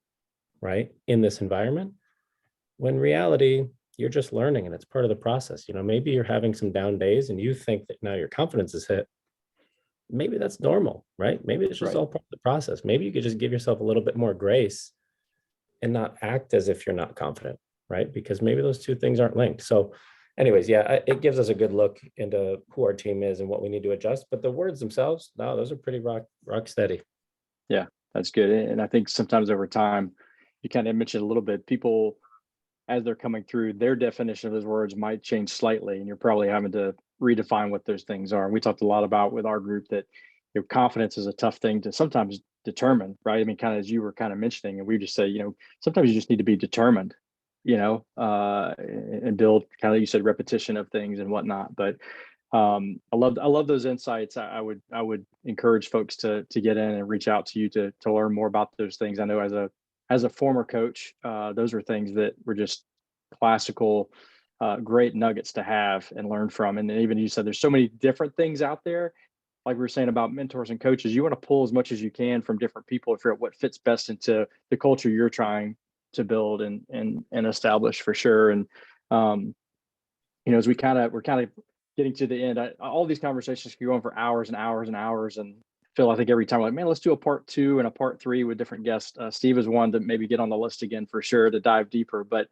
right, in this environment, when reality, you're just learning and it's part of the process. Maybe you're having some down days and you think that now your confidence is hit. Maybe that's normal, right? Maybe it's just all part of the process. Maybe you could just give yourself a little bit more grace and not act as if you're not confident, right? Because maybe those two things aren't linked. So anyways, yeah, it gives us a good look into who our team is and what we need to adjust. But the words themselves, no, those are pretty rock steady. Yeah, that's good. And I think sometimes over time, you kind of mentioned a little bit, people, as they're coming through, their definition of those words might change slightly, and you're probably having to redefine what those things are. And we talked a lot about with our group that confidence is a tough thing to sometimes determine, right? I mean, kind of as you were kind of mentioning, and we just say, sometimes you just need to be determined, and build, kind of, you said, repetition of things and whatnot. But I love those insights. I would encourage folks to get in and reach out to you to learn more about those things. I know as a former coach, those are things that were just classical, great nuggets to have and learn from. And even you said, there's so many different things out there. Like we were saying about mentors and coaches, you want to pull as much as you can from different people to figure out what fits best into the culture you're trying to build and establish, for sure. And as we're kind of getting to the end, all these conversations can go on for hours and hours and hours. And Phil, I think every time we're like, man, let's do a part 2 and a part 3 with different guests. Steve is one to maybe get on the list again for sure to dive deeper. But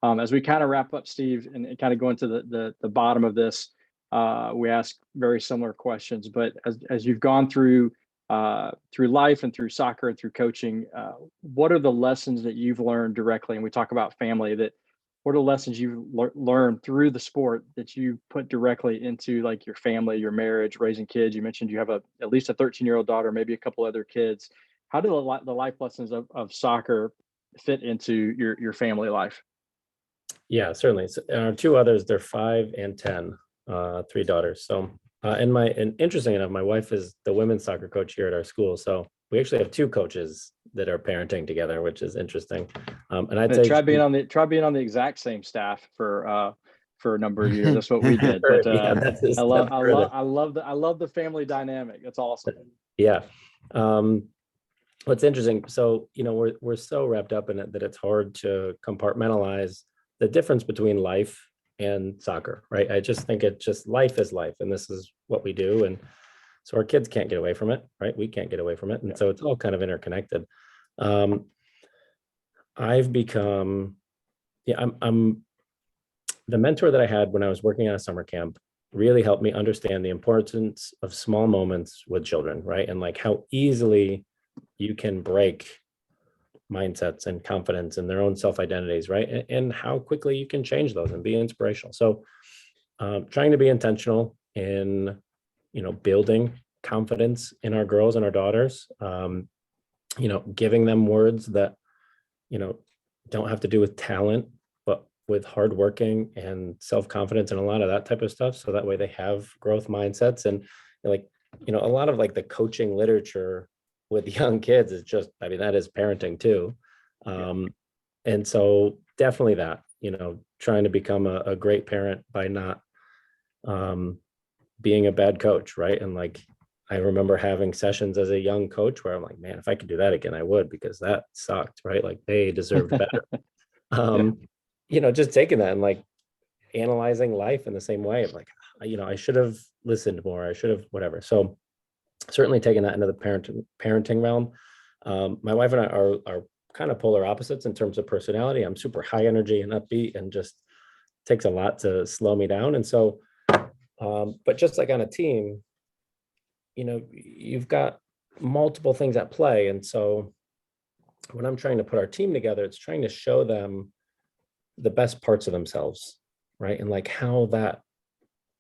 as we kind of wrap up, Steve, and kind of go into the bottom of this, we ask very similar questions. But as you've gone through life and through soccer and through coaching, what are the lessons that you've learned directly? And we talk about family, that what are the lessons you learned through the sport that you put directly into like your family, your marriage, raising kids? You mentioned you have at least a 13-year-old daughter, maybe a couple other kids. How do the life lessons of soccer fit into your family life? Yeah, certainly. So, two others, they're 5 and 10, 3 daughters. So, and interesting enough, my wife is the women's soccer coach here at our school. So we actually have 2 coaches that are parenting together, which is interesting. And I'd say Try being on the exact same staff for a number of years. That's what we did. But yeah, that's a step further. I love the family dynamic. That's awesome. Yeah. What's interesting, so we're so wrapped up in it that it's hard to compartmentalize the difference between life and soccer, right? I just think life is life, and this is what we do, and so our kids can't get away from it, right? We can't get away from it, and so it's all kind of interconnected. I've become, I'm the mentor that I had when I was working at a summer camp really helped me understand the importance of small moments with children, right? And like how easily you can break mindsets and confidence in their own self-identities, right? And how quickly you can change those and be inspirational. So trying to be intentional in, building confidence in our girls and our daughters, giving them words that, don't have to do with talent, but with hardworking and self-confidence and a lot of that type of stuff. So that way they have growth mindsets. And like, a lot of like the coaching literature with young kids is just, that is parenting too. And so definitely that, trying to become a great parent by not being a bad coach, right? And like, I remember having sessions as a young coach where I'm like, man, if I could do that again, I would, because that sucked, right? Like they deserved better. Just taking that and like analyzing life in the same way of like, I should have listened more, I should have whatever. So certainly taking that into the parenting realm. My wife and I are kind of polar opposites in terms of personality. I'm super high energy and upbeat and just takes a lot to slow me down. And so, but just like on a team, you've got multiple things at play. And so when I'm trying to put our team together, it's trying to show them the best parts of themselves, right? And like how that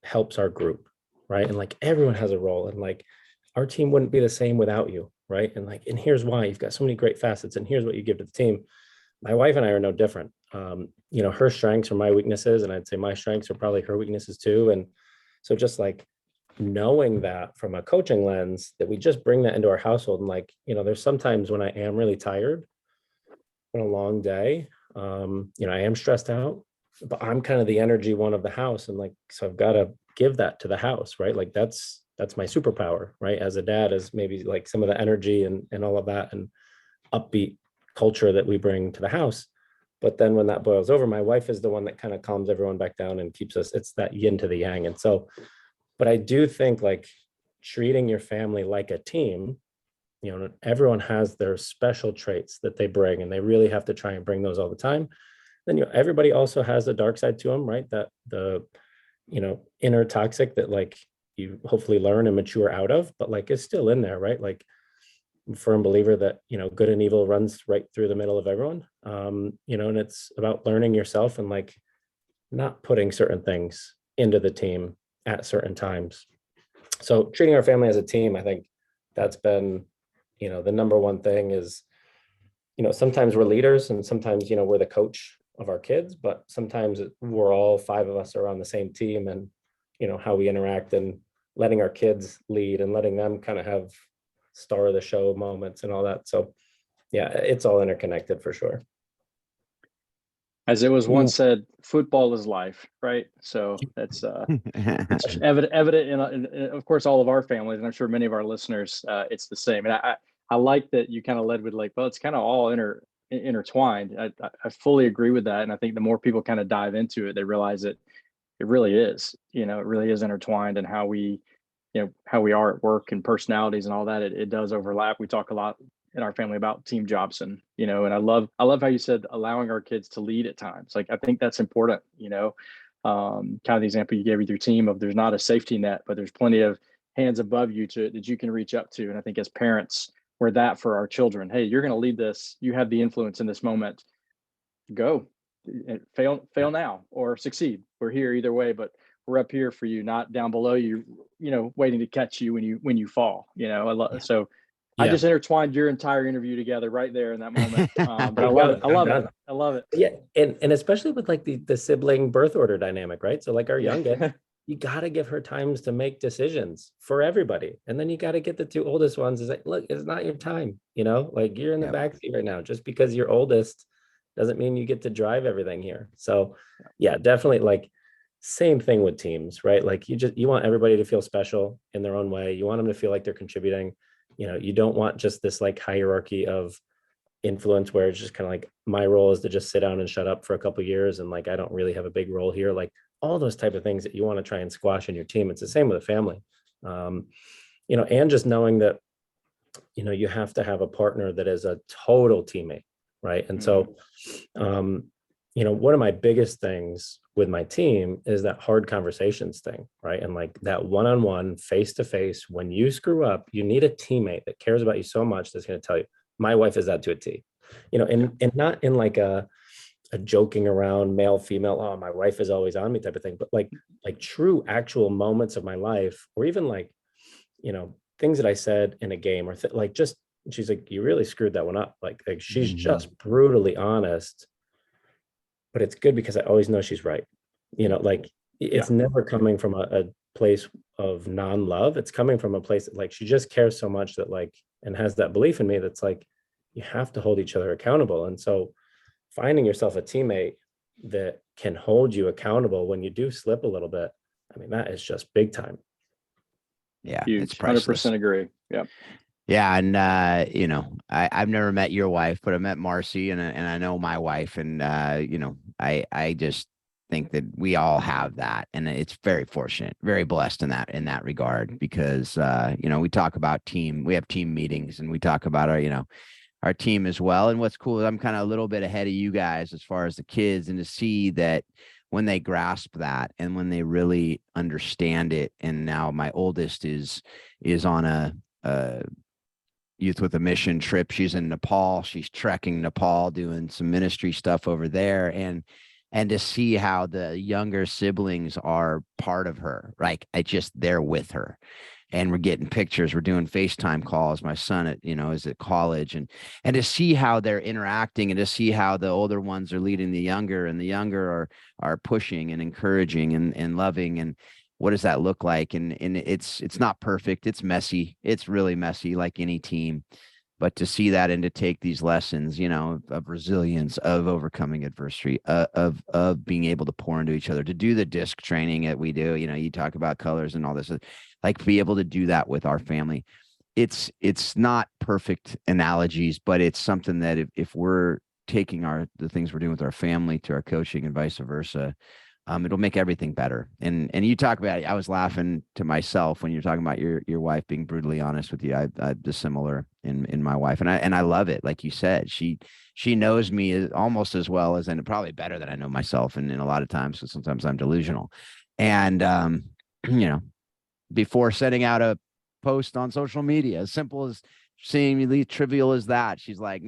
helps our group, right? And like everyone has a role, and like our team wouldn't be the same without you, right? And like, and here's why: you've got so many great facets, and here's what you give to the team. My wife and I are no different. Her strengths are my weaknesses, and I'd say my strengths are probably her weaknesses too. And so just like knowing that from a coaching lens, that we just bring that into our household. And like, there's sometimes when I am really tired on a long day, I am stressed out, but I'm kind of the energy one of the house. And like, so I've got to give that to the house, right? Like that's my superpower, right? As a dad, is maybe like some of the energy and all of that and upbeat culture that we bring to the house. But then when that boils over, my wife is the one that kind of calms everyone back down and keeps us, it's that yin to the yang. And so, but I do think like treating your family like a team, everyone has their special traits that they bring, and they really have to try and bring those all the time. Then, everybody also has a dark side to them, right? That the, inner toxic that like you hopefully learn and mature out of, but like it's still in there, right? Like I'm a firm believer that, good and evil runs right through the middle of everyone. And it's about learning yourself and like not putting certain things into the team at certain times. So treating our family as a team, I think that's been, the number one thing is, sometimes we're leaders and sometimes, we're the coach of our kids, but sometimes we're all 5 of us are on the same team, and, how we interact and letting our kids lead and letting them kind of have star of the show moments and all that. So yeah, it's all interconnected for sure. As it was once said, football is life, right? So that's it's evident in, of course, all of our families, and I'm sure many of our listeners, it's the same. And I like that you kind of led with like, well, it's kind of all intertwined. I fully agree with that, and I think the more people kind of dive into it, they realize that it really is, it really is intertwined, and how we are at work and personalities and all that. It does overlap. We talk a lot in our family about team jobs, and and I love how you said allowing our kids to lead at times. Like I think that's important. Kind of the example you gave with your team of there's not a safety net, but there's plenty of hands above you that you can reach up to. And I think as parents, we're that for our children. Hey, you're going to lead this. You have the influence in this moment. Go, fail now or succeed. We're here either way, but we're up here for you, not down below you, waiting to catch you when you fall, so I just intertwined your entire interview together right there in that moment. But I love it. I love it. Yeah. And especially with like the sibling birth order dynamic, right? So like our youngest, you got to give her times to make decisions for everybody. And then you got to get the two oldest ones is like, look, it's not your time, like you're in the backseat right now. Just because you're oldest doesn't mean you get to drive everything here. So yeah, definitely like same thing with teams, right? Like you want everybody to feel special in their own way. You want them to feel like they're contributing. You don't want just this like hierarchy of influence where it's just kind of like my role is to just sit down and shut up for a couple of years and like I don't really have a big role here. Like all those type of things that you want to try and squash in your team. It's the same with a family. And just knowing that you have to have a partner that is a total teammate, right? And so one of my biggest things with my team is that hard conversations thing, right? And like that one-on-one, face-to-face, when you screw up, you need a teammate that cares about you so much that's going to tell you. My wife is that to a T, and not in like a joking around male, female, oh, my wife is always on me type of thing, but like true actual moments of my life, or even like, things that I said in a game or like just, she's like, you really screwed that one up. Like she's just brutally honest. But it's good because I always know she's right. Like it's never coming from a place of non-love. It's coming from a place that like, she just cares so much that like, and has that belief in me that's like, you have to hold each other accountable. And so finding yourself a teammate that can hold you accountable when you do slip a little bit, I mean, that is just big time. Yeah. Huge. It's priceless. 100% agree. Yeah. Yeah. And, I've never met your wife, but I met Marcy and I know my wife and, I just think that we all have that. And it's very fortunate, very blessed in that regard, because, we talk about we have team meetings and we talk about our team as well. And what's cool is I'm kind of a little bit ahead of you guys as far as the kids, and to see that when they grasp that and when they really understand it. And now my oldest is on a Youth with a Mission trip. She's in Nepal. She's trekking Nepal, doing some ministry stuff over there. And to see how the younger siblings are part of her, like they're with her. And we're getting pictures. We're doing FaceTime calls. My son is at college, and to see how they're interacting, and to see how the older ones are leading the younger, and the younger are pushing and encouraging and loving. And what does that look like? And it's not perfect. It's messy. It's really messy, like any team. But to see that and to take these lessons, of resilience, of overcoming adversity, of being able to pour into each other, to do the disc training that we do, you talk about colors and all this, like be able to do that with our family. It's not perfect analogies, but it's something that if we're taking the things we're doing with our family to our coaching and vice versa, it'll make everything better. And you talk about it, I was laughing to myself when you're talking about your wife being brutally honest with you. I dissimilar in my wife, and I love it. Like you said, she knows me almost as well as, and probably better than I know myself. And in a lot of times, so sometimes I'm delusional. And before sending out a post on social media, as simple as seemingly trivial as that, she's like,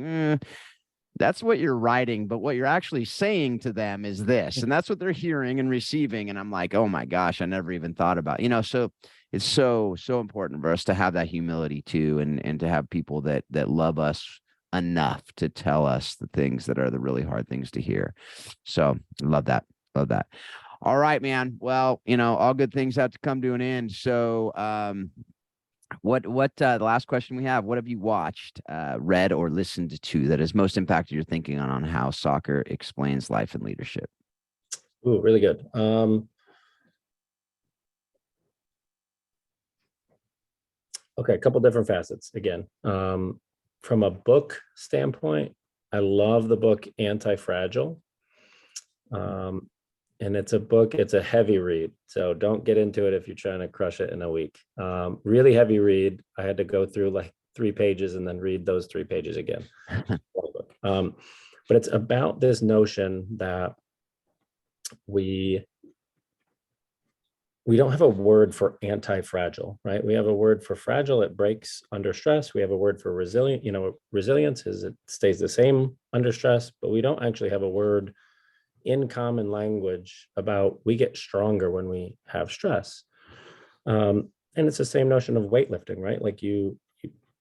that's what you're writing, but what you're actually saying to them is this, and that's what they're hearing and receiving. And I'm like, oh my gosh, I never even thought about, so it's so important for us to have that humility too, and to have people that love us enough to tell us the things that are the really hard things to hear. So love that. All right, man. Well, all good things have to come to an end. So, what the last question we have, what have you watched, read, or listened to that has most impacted your thinking on how soccer explains life and leadership? Ooh, really good. Okay, a couple different facets again. From a book standpoint, I love the book Anti-Fragile. And it's a heavy read. So don't get into it if you're trying to crush it in a week. Really heavy read. I had to go through like 3 pages and then read those 3 pages again. But it's about this notion that we don't have a word for anti-fragile, right? We have a word for fragile. It breaks under stress. We have a word for resilient. Resilience is it stays the same under stress, but we don't actually have a word in common language about we get stronger when we have stress. And it's the same notion of weightlifting, right? Like you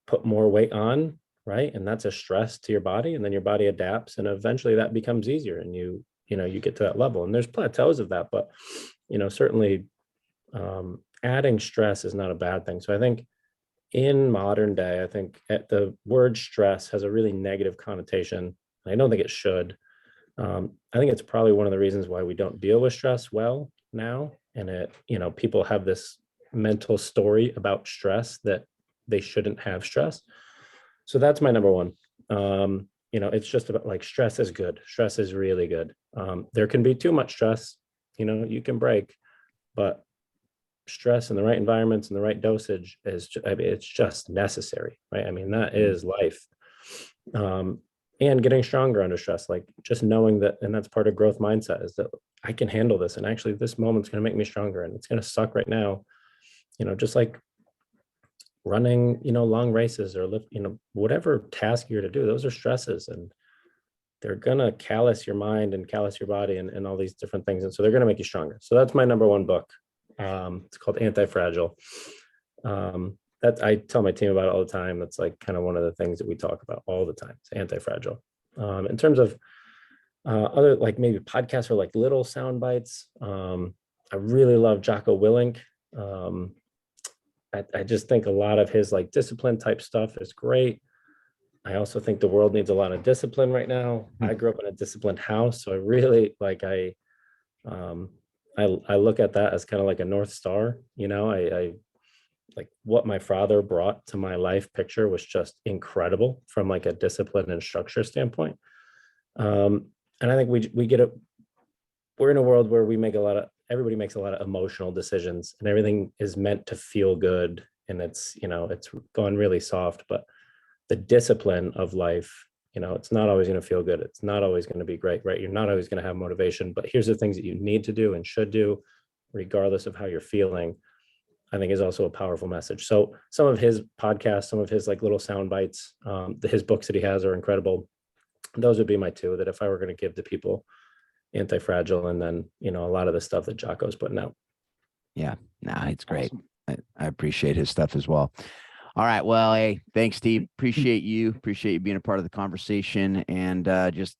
put more weight on, right? And that's a stress to your body, and then your body adapts, and eventually that becomes easier, and you get to that level. And there's plateaus of that, but certainly adding stress is not a bad thing. So I think in modern day, I think the word stress has a really negative connotation. I don't think it should. I think it's probably one of the reasons why we don't deal with stress well now. And people have this mental story about stress that they shouldn't have stress. So that's my number one. It's just about like stress is good. Stress is really good. There can be too much stress, you can break, but stress in the right environments and the right dosage it's just necessary, right? I mean, that is life. And getting stronger under stress, like just knowing that, and that's part of growth mindset, is that I can handle this. And actually this moment's going to make me stronger, and it's going to suck right now. Just like running, long races or lift, whatever task you're to do, those are stresses, and they're going to callous your mind and callous your body and all these different things. And so they're going to make you stronger. So that's my number one book. It's called Anti-Fragile. That I tell my team about it all the time. That's like kind of one of the things that we talk about all the time. It's Anti-Fragile. In terms of other like maybe podcasts or like little sound bites, I really love Jocko Willink. I just think a lot of his like discipline type stuff is great. I also think the world needs a lot of discipline right now. I grew up in a disciplined house, so I really like I look at that as kind of like a North Star. I like what my father brought to my life picture was just incredible from like a discipline and structure standpoint. And I think we're in a world where everybody makes a lot of emotional decisions, and everything is meant to feel good. And it's gone really soft, but the discipline of life, it's not always going to feel good. It's not always going to be great, right? You're not always going to have motivation, but here's the things that you need to do and should do, regardless of how you're feeling, I think is also a powerful message. So some of his podcasts, some of his like little sound bites, his books that he has are incredible. Those would be my two, that if I were going to give to people, Anti-Fragile, and then, a lot of the stuff that Jocko's putting out. Yeah, it's great. Awesome. I appreciate his stuff as well. All right. Well, hey, thanks, Steve. Appreciate you being a part of the conversation, and just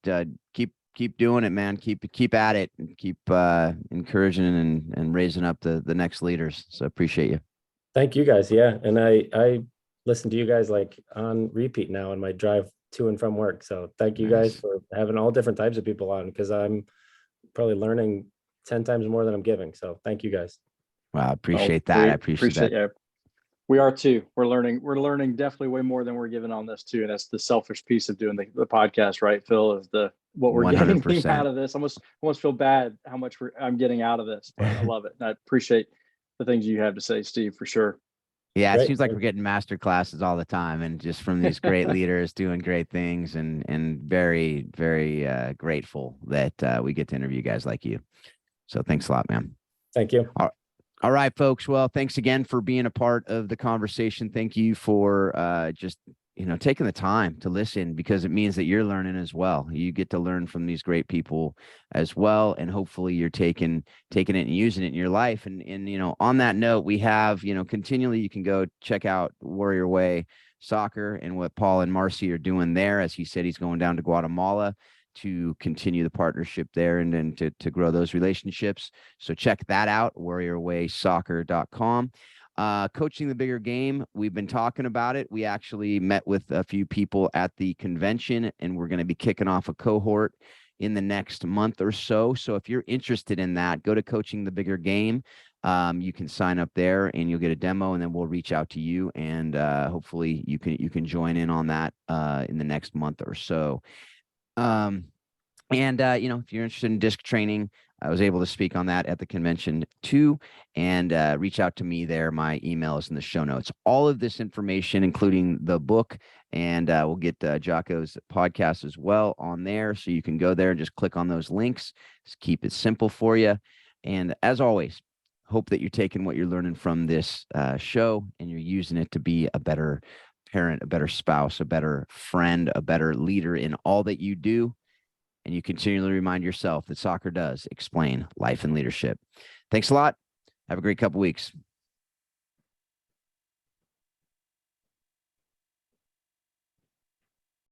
keep doing it, man. Keep at it, and keep encouraging and raising up the next leaders. So appreciate you. Thank you guys. Yeah. And I listen to you guys like on repeat now in my drive to and from work. So thank you guys for having all different types of people on, because I'm probably learning 10 times more than I'm giving. So thank you guys. Wow. I appreciate that. I appreciate that. Yeah. We are too. We're learning definitely way more than we're giving on this too. And that's the selfish piece of doing the podcast, right, Phil, is what we're 100%. Getting out of this. Almost feel bad how much I'm getting out of this, but I love it. And I appreciate the things you have to say, Steve, for sure. Yeah, it seems like we're getting master classes all the time, and just from these great leaders doing great things, and very, very grateful that we get to interview guys like you. So thanks a lot, man. Thank you. All right, folks. Well, thanks again for being a part of the conversation. Thank you for just taking the time to listen, because it means that you're learning as well. You get to learn from these great people as well, and hopefully you're taking it and using it in your life. And on that note, we have continually, you can go check out Warrior Way Soccer and what Paul and Marcy are doing there. As he said, he's going down to Guatemala to continue the partnership there and then to grow those relationships. So check that out, warriorwaysoccer.com. Coaching the bigger game. We've been talking about it. We actually met with a few people at the convention, and we're going to be kicking off a cohort in the next month or so. So if you're interested in that, go to Coaching the Bigger Game. You can sign up there and you'll get a demo, and then we'll reach out to you, and hopefully you can join in on that in the next month or so. If you're interested in disc training, I was able to speak on that at the convention too, and reach out to me there. My email is in the show notes. All of this information, including the book, and we'll get Jocko's podcast as well on there. So you can go there and just click on those links. Just keep it simple for you. And as always, hope that you're taking what you're learning from this show and you're using it to be a better parent, a better spouse, a better friend, a better leader in all that you do. and you continually remind yourself that soccer does explain life and leadership. Thanks a lot. Have a great couple weeks.